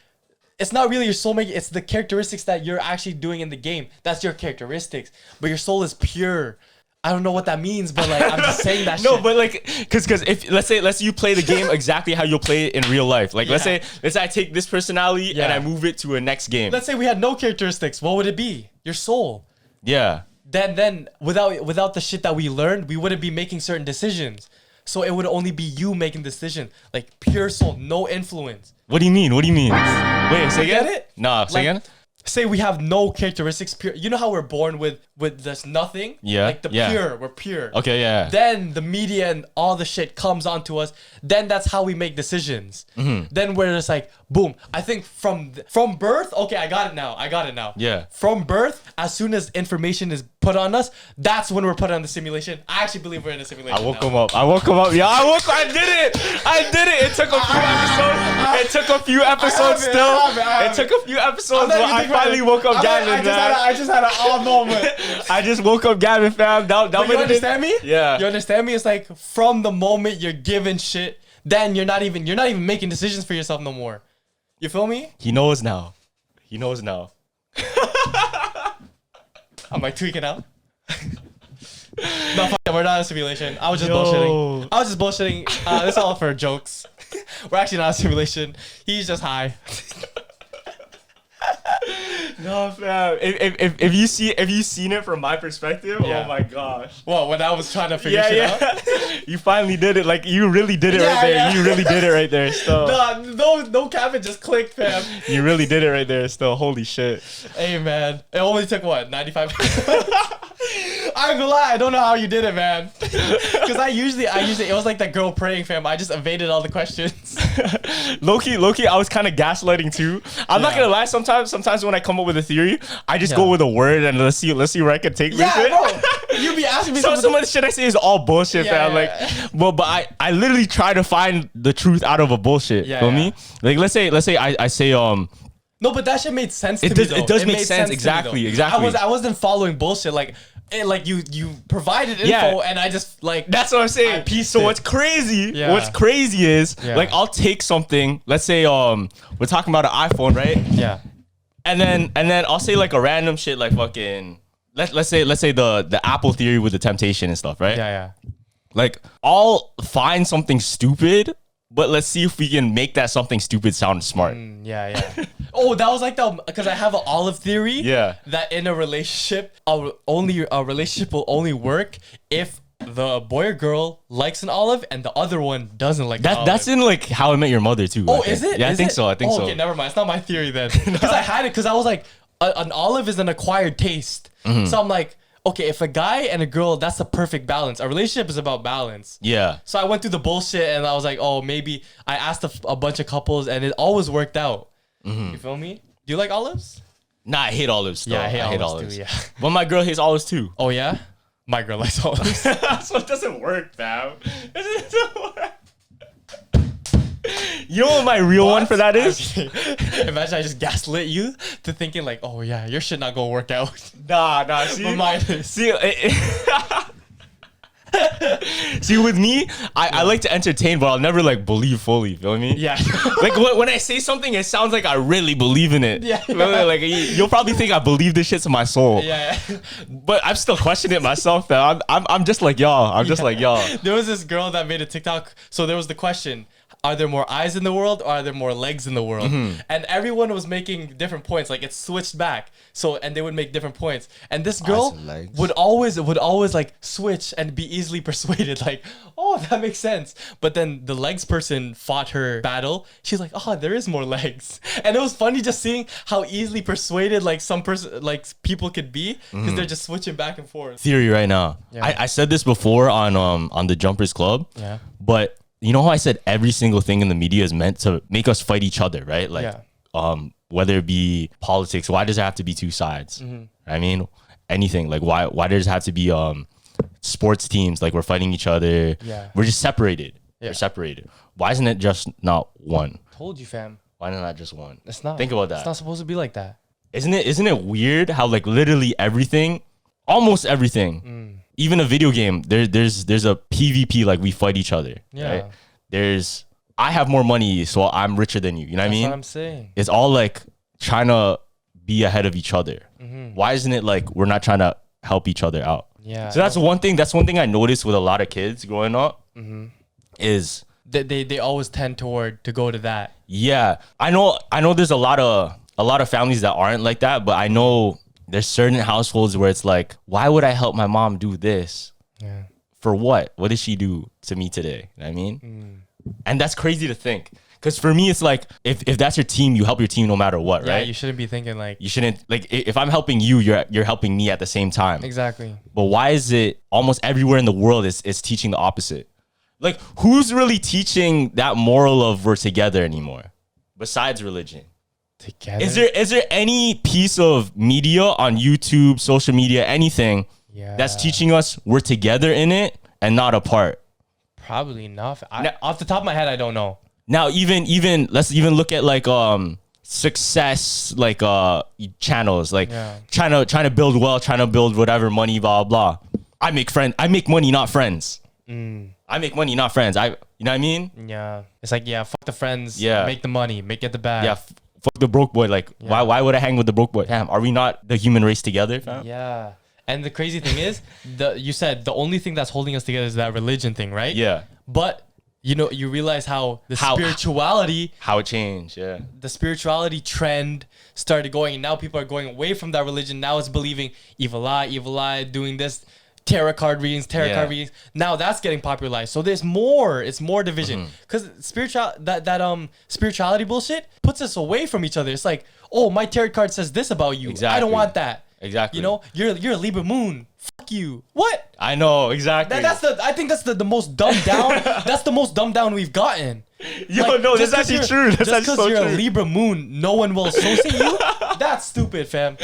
it's not really your soul making. It's the characteristics that you're actually doing in the game. That's your characteristics. But your soul is pure. I don't know what that means, but like, I'm just saying that. No, shit. but like, cause if let's say you play the game exactly how you'll play it in real life. Like let's say I take this personality and I move it to a next game. Let's say we had no characteristics. What would it be? Your soul. Yeah. Then without the shit that we learned, we wouldn't be making certain decisions. So it would only be you making decision, like pure soul, no influence. What do you mean? What do you mean? Wait, say again? Get it? Nah, say again. Say we have no characteristics, pure. You know how we're born with this nothing? Yeah, Like the yeah. pure, we're pure. Okay, yeah. Then the media and all the shit comes onto us. Then that's how we make decisions. Mm-hmm. Then we're just like, boom. I think from birth, okay, I got it now. Yeah. From birth, as soon as information is put on us, that's when we're put on the simulation. I actually believe we're in a simulation. I woke him up. Yeah, I did it. It took a few episodes. It took a few episodes still. It took a few episodes, but I finally woke up Gavin, man. I just had an odd moment. I just woke up Gavin, fam. But you understand me? Yeah. You understand me? It's like from the moment you're given shit, then you're not even making decisions for yourself no more. You feel me? He knows now. Am I tweaking out? No, fuck that. We're not in a simulation. I was just bullshitting. This is all for jokes. We're actually not in a simulation. He's just high. No, fam. If you seen it from my perspective, Yeah. oh my gosh. Well, when I was trying to figure shit out. You finally did it. Like you really did it Yeah, right there. yeah. You really did it right there. Still. No cap, it just clicked, fam. You really did it right there. Still. Holy shit. Hey, man. It only took, what, 95 I ain't gonna lie, I don't know how you did it, man. Because I usually, it was like that girl praying, fam. I just evaded all the questions. Low-key, I was kind of gaslighting too. I'm not gonna lie. Sometimes when I come up with a theory, I just go with a word and let's see where I can take this shit. Bro. You be asking me Some of the shit I say is all bullshit, fam. Yeah. But I literally try to find the truth out of a bullshit. Yeah, Feel yeah. me? Like let's say I say No, but that shit made sense to me, though. It does make made sense. to me, Exactly. though. I wasn't following bullshit. Like you provided info, Yeah. and I just like That's what I'm saying. I pieced So it. what's crazy? Yeah. What's crazy is Yeah. like I'll take something. Let's say we're talking about an iPhone, right? yeah. And then I'll say like a random shit like fucking let's say the Apple theory with the temptation and stuff, right? Yeah. Like I'll find something stupid, but let's see if we can make that something stupid sound smart. Yeah. Oh, that was like because I have an olive theory. Yeah. That in a relationship, a relationship will only work if the boy or girl likes an olive and the other one doesn't like an olive. That's in like How I Met Your Mother too. Oh, I think. is it? Yeah, Is I think it? so. I think so. Okay, never mind. It's not my theory then. Because I had it because I was like, an olive is an acquired taste. Mm-hmm. So I'm like, okay, if a guy and a girl, that's the perfect balance. A relationship is about balance. Yeah. So I went through the bullshit and I was like, oh, maybe I asked a bunch of couples and it always worked out. Mm-hmm. You feel me? Do you like olives? Nah, I hate olives. Though. Yeah, I hate olives too, yeah. But my girl hates olives too. Oh, yeah? My girl likes olives. So it doesn't work, fam. It doesn't work. You know what my real one for that is? Imagine I just gaslit you to thinking like, oh yeah, your shit not gonna work out. Nah. See, But mine is. See, with me, I like to entertain, but I'll never like believe fully. Feel me? Yeah. Like when I say something, it sounds like I really believe in it. Yeah. Feel me? Like you'll probably think I believe this shit to my soul. Yeah. But I'm still questioning it myself. Fam. I'm just like y'all. I'm just like y'all. There was this girl that made a TikTok. So there was the question, are there more eyes in the world or are there more legs in the world? And everyone was making different points. Like it switched back. So and they would make different points. And this girl would always like switch and be easily persuaded. Like, oh, that makes sense. But then the legs person fought her battle. She's like, oh, there is more legs. And it was funny just seeing how easily persuaded like some person, like people could be because they're just switching back and forth. Theory right now. Yeah. I said this before on the Jumpers Club. Yeah. But you know how I said every single thing in the media is meant to make us fight each other, right? Like, whether it be politics, why does it have to be two sides? I mean, anything. Like, why does it have to be sports teams? Like, we're fighting each other. Yeah. We're just separated. Yeah. We're separated. Why isn't it just not one? Told you, fam. Why not just one? It's not. Think about that. It's not supposed to be like that. Isn't it weird how like literally everything, almost everything, even a video game, there's a PvP, like we fight each other. Yeah. Right? I have more money, so I'm richer than you. You know what I mean? That's what I'm saying. It's all like trying to be ahead of each other. Why isn't it like we're not trying to help each other out? Yeah. So that's one thing. That's one thing I noticed with a lot of kids growing up is they always tend toward to go to that. yeah. I know there's a lot of families that aren't like that, but I know there's certain households where it's like, why would I help my mom do this? Yeah. For what? What did she do to me today? You know what I mean? And that's crazy to think. Because for me, it's like, if that's your team, you help your team no matter what, Yeah, right? you shouldn't be thinking like... You shouldn't, like, if I'm helping you, you're helping me at the same time. Exactly. But why is it almost everywhere in the world is teaching the opposite? Like, who's really teaching that moral of we're together anymore? Besides religion. Together? Is there any piece of media on YouTube, social media, anything that's teaching us we're together in it and not apart? Probably not. Off the top of my head, I don't know. Now, even let's even look at like success like channels, like trying to build wealth, trying to build whatever money, blah blah. I make money, not friends. I make money, not friends. You know what I mean? Yeah. It's like, yeah, fuck the friends. Yeah. Make the money. Get the bag. Yeah. Fuck the broke boy. Like, why would I hang with the broke boy? Damn, are we not the human race together, fam? Yeah. And the crazy thing is, you said the only thing that's holding us together is that religion thing, right? Yeah. But you realize how spirituality, how it changed. Yeah. the spirituality trend started going, and now people are going away from that religion. Now it's believing evil eye, doing this. Tarot card readings. Now that's getting popularized. So there's more. It's more division because spirituality bullshit puts us away from each other. It's like, oh, my tarot card says this about you. Exactly. I don't want that. Exactly. You know, you're a Libra moon. Fuck you. What? I know exactly. I think that's the most dumbed down. That's the most dumbed down we've gotten. Yo, like, no, that's actually true. That's just because so you're true. a Libra moon, no one will associate you. That's stupid, fam.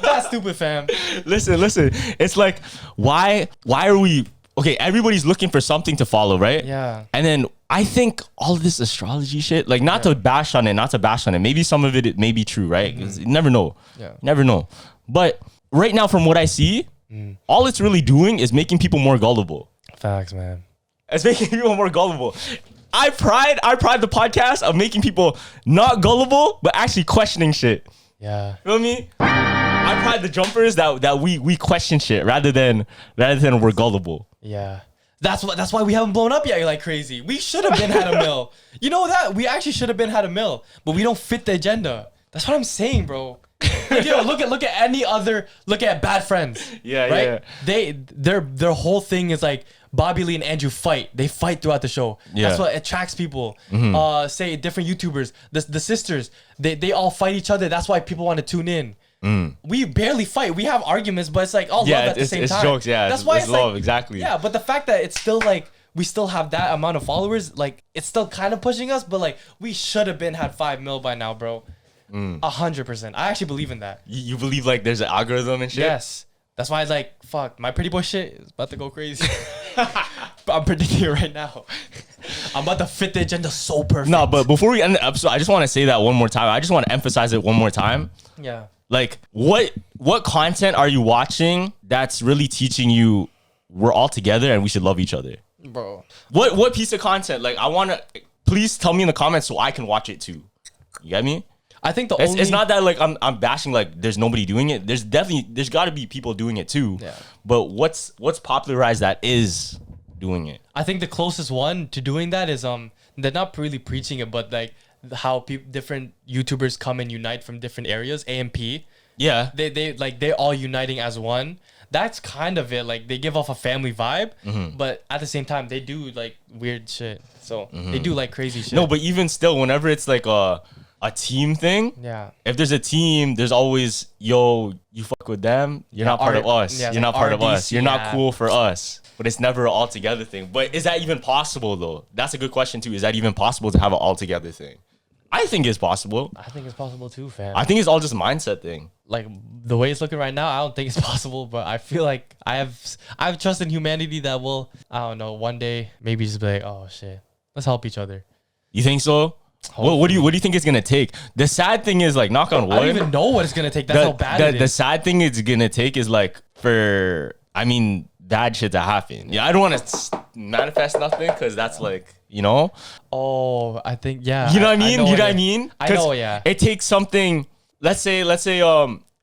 That's stupid, fam. Listen. It's like, why are we... Okay, everybody's looking for something to follow, right? Yeah. And then I think all of this astrology shit, like not to bash on it. Maybe some of it may be true, right? 'Cause you never know. Yeah. Never know. But right now, from what I see, all it's really doing is making people more gullible. Facts, man. It's making people more gullible. I pride the podcast of making people not gullible, but actually questioning shit. Yeah. You know what I mean? I pride the jumpers that we question shit rather than we're gullible. Yeah. That's why we haven't blown up yet like crazy. We should have been had a mill. You know that? We actually should have been had a mill, but we don't fit the agenda. That's what I'm saying, bro. Like, look at Bad Friends. Yeah, right? yeah. Their whole thing is like Bobby Lee and Andrew fight. They fight throughout the show. Yeah. That's what attracts people. Say different YouTubers, the sisters, they all fight each other. That's why people want to tune in. We barely fight. We have arguments, but it's like all love at the same time. It's jokes, yeah. That's why it's love, like, exactly. Yeah, but the fact that it's still like we still have that amount of followers, like it's still kind of pushing us, but like we should have been had 5 mil by now, bro. 100%. I actually believe in that. You believe like there's an algorithm and shit? Yes. That's why it's like, fuck, my pretty boy shit is about to go crazy. I'm predicting it right now. I'm about to fit the agenda so perfect. No, but before we end the episode, I just want to say that one more time. I just want to emphasize it one more time. Yeah. Like, what content are you watching that's really teaching you we're all together and we should love each other? Bro. What piece of content? Like, I want to... Please tell me in the comments so I can watch it too. You get me? I think it's not that like I'm bashing like there's nobody doing it. There's got to be people doing it too. Yeah. But what's popularized that is doing it? I think the closest one to doing that is they're not really preaching it, but like how different YouTubers come and unite from different areas. AMP, Yeah. they're all uniting as one. That's kind of it. Like they give off a family vibe, but at the same time they do like weird shit. So they do like crazy shit. No, but even still, whenever it's like a team thing, yeah. if there's a team, there's always, yo, you fuck with them, you're not part of us. yeah, You're not like part of RDC, us. You're not yeah. cool for us. But it's never an all together thing. But is that even possible though? That's a good question too. Is that even possible to have an all together thing? I think it's possible. I think it's possible too, fam. I think it's all just a mindset thing. Like the way it's looking right now, I don't think it's possible. But I feel like I have trust in humanity that will, I don't know, one day maybe just be like, oh shit, let's help each other. You think so? What do you think it's gonna take? The sad thing is, like, knock on wood, I don't even know what it's gonna take. That's how bad it is. The sad thing it's gonna take is like bad shit to happen. Yeah, I don't want to manifest nothing because that's like, you know. Oh, I think yeah. You know what I mean? I know, yeah. It takes something. Let's say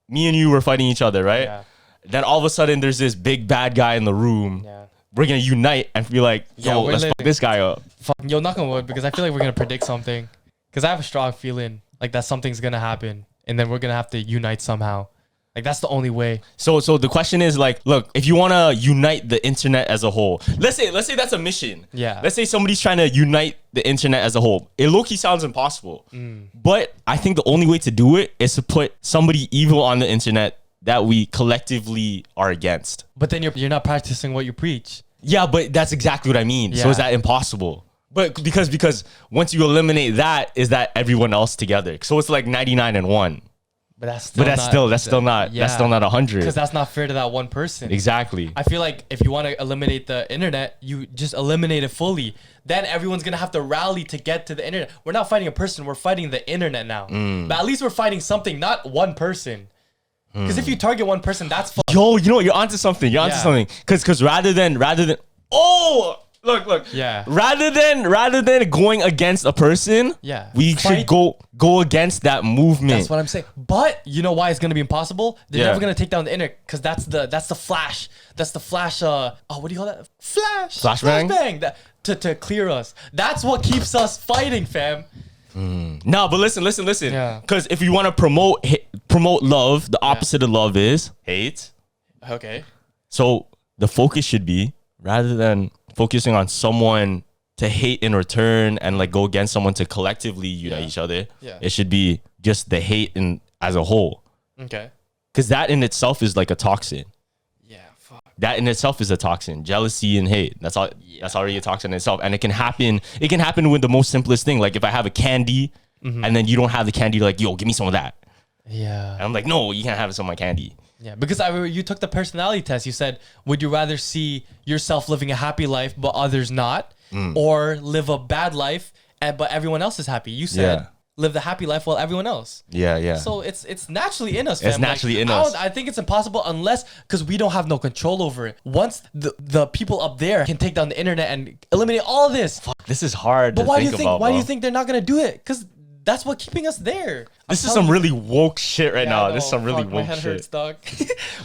me and you were fighting each other, right? Yeah. Then all of a sudden there's this big bad guy in the room. Yeah. We're gonna unite and be like, yo, let's fuck this guy up. Yo, knock on wood, because I feel like we're gonna predict something. Because I have a strong feeling like that something's gonna happen, and then we're gonna have to unite somehow. Like that's the only way. So the question is like, look, if you want to unite the internet as a whole, let's say that's a mission. Yeah. Let's say somebody's trying to unite the internet as a whole. It low-key sounds impossible. But I think the only way to do it is to put somebody evil on the internet that we collectively are against. But then you're not practicing what you preach. Yeah, but that's exactly what I mean. So Yeah. is that impossible? But because once you eliminate that, is that everyone else together? So it's like 99 and 1. But that's still not 100. Because that's not fair to that one person. Exactly. I feel like if you want to eliminate the internet, you just eliminate it fully. Then everyone's gonna have to rally to get to the internet. We're not fighting a person, we're fighting the internet now. But at least we're fighting something, not one person. Because if you target one person, that's fucked. Yo, you know what? You're onto something. Because rather than look. Yeah. Rather than going against a person, Yeah. we should go against that movement. That's what I'm saying. But you know why it's gonna be impossible? They're Yeah. never gonna take down the internet because that's the flash. That's the flash. What do you call that? Flashbang? Flashbang. That to clear us. That's what keeps us fighting, fam. No, but listen. Yeah. Because if you want to promote love, the opposite of love is hate. Okay. So the focus should be, rather than focusing on someone to hate in return and like go against someone to collectively unite each other, it should be just the hate as a whole. Okay. Because that in itself is like a toxin. Yeah. Fuck. That in itself is a toxin. Jealousy and hate. That's all. That's already a toxin in itself. And it can happen. It can happen with the most simplest thing. Like if I have a candy and then you don't have the candy, like, yo, give me some of that. Yeah. And I'm like, no, you can't have some of my candy. Yeah, because you took the personality test. You said, would you rather see yourself living a happy life but others not, or live a bad life but everyone else is happy? You said live the happy life while everyone else. Yeah. So it's naturally in us, fam. It's naturally in us. I think it's impossible unless, because we don't have no control over it. Once the people up there can take down the internet and eliminate all of this. Fuck, this is hard But to why do think you think about, why do bro. you think they're not gonna do it? Because that's what keeping us there. This is some really woke shit right now. I This is know. some really Fuck, my woke head shit. hurts, dog.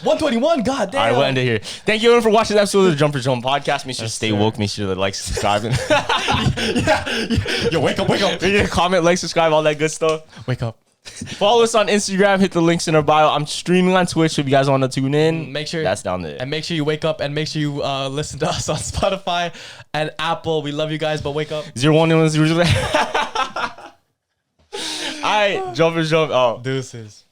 121, god damn. All right, we'll end it here. Thank you everyone for watching this episode of the Jumper Zone podcast. Make sure to stay woke. Make sure to like, subscribe. Yo, wake up. Make sure to comment, like, subscribe, all that good stuff. Wake up. Follow us on Instagram. Hit the links in our bio. I'm streaming on Twitch, so if you guys want to tune in, Make sure that's down there. And make sure you wake up and make sure you listen to us on Spotify and Apple. We love you guys, but wake up. 0110. All right, jump. Oh. Deuces.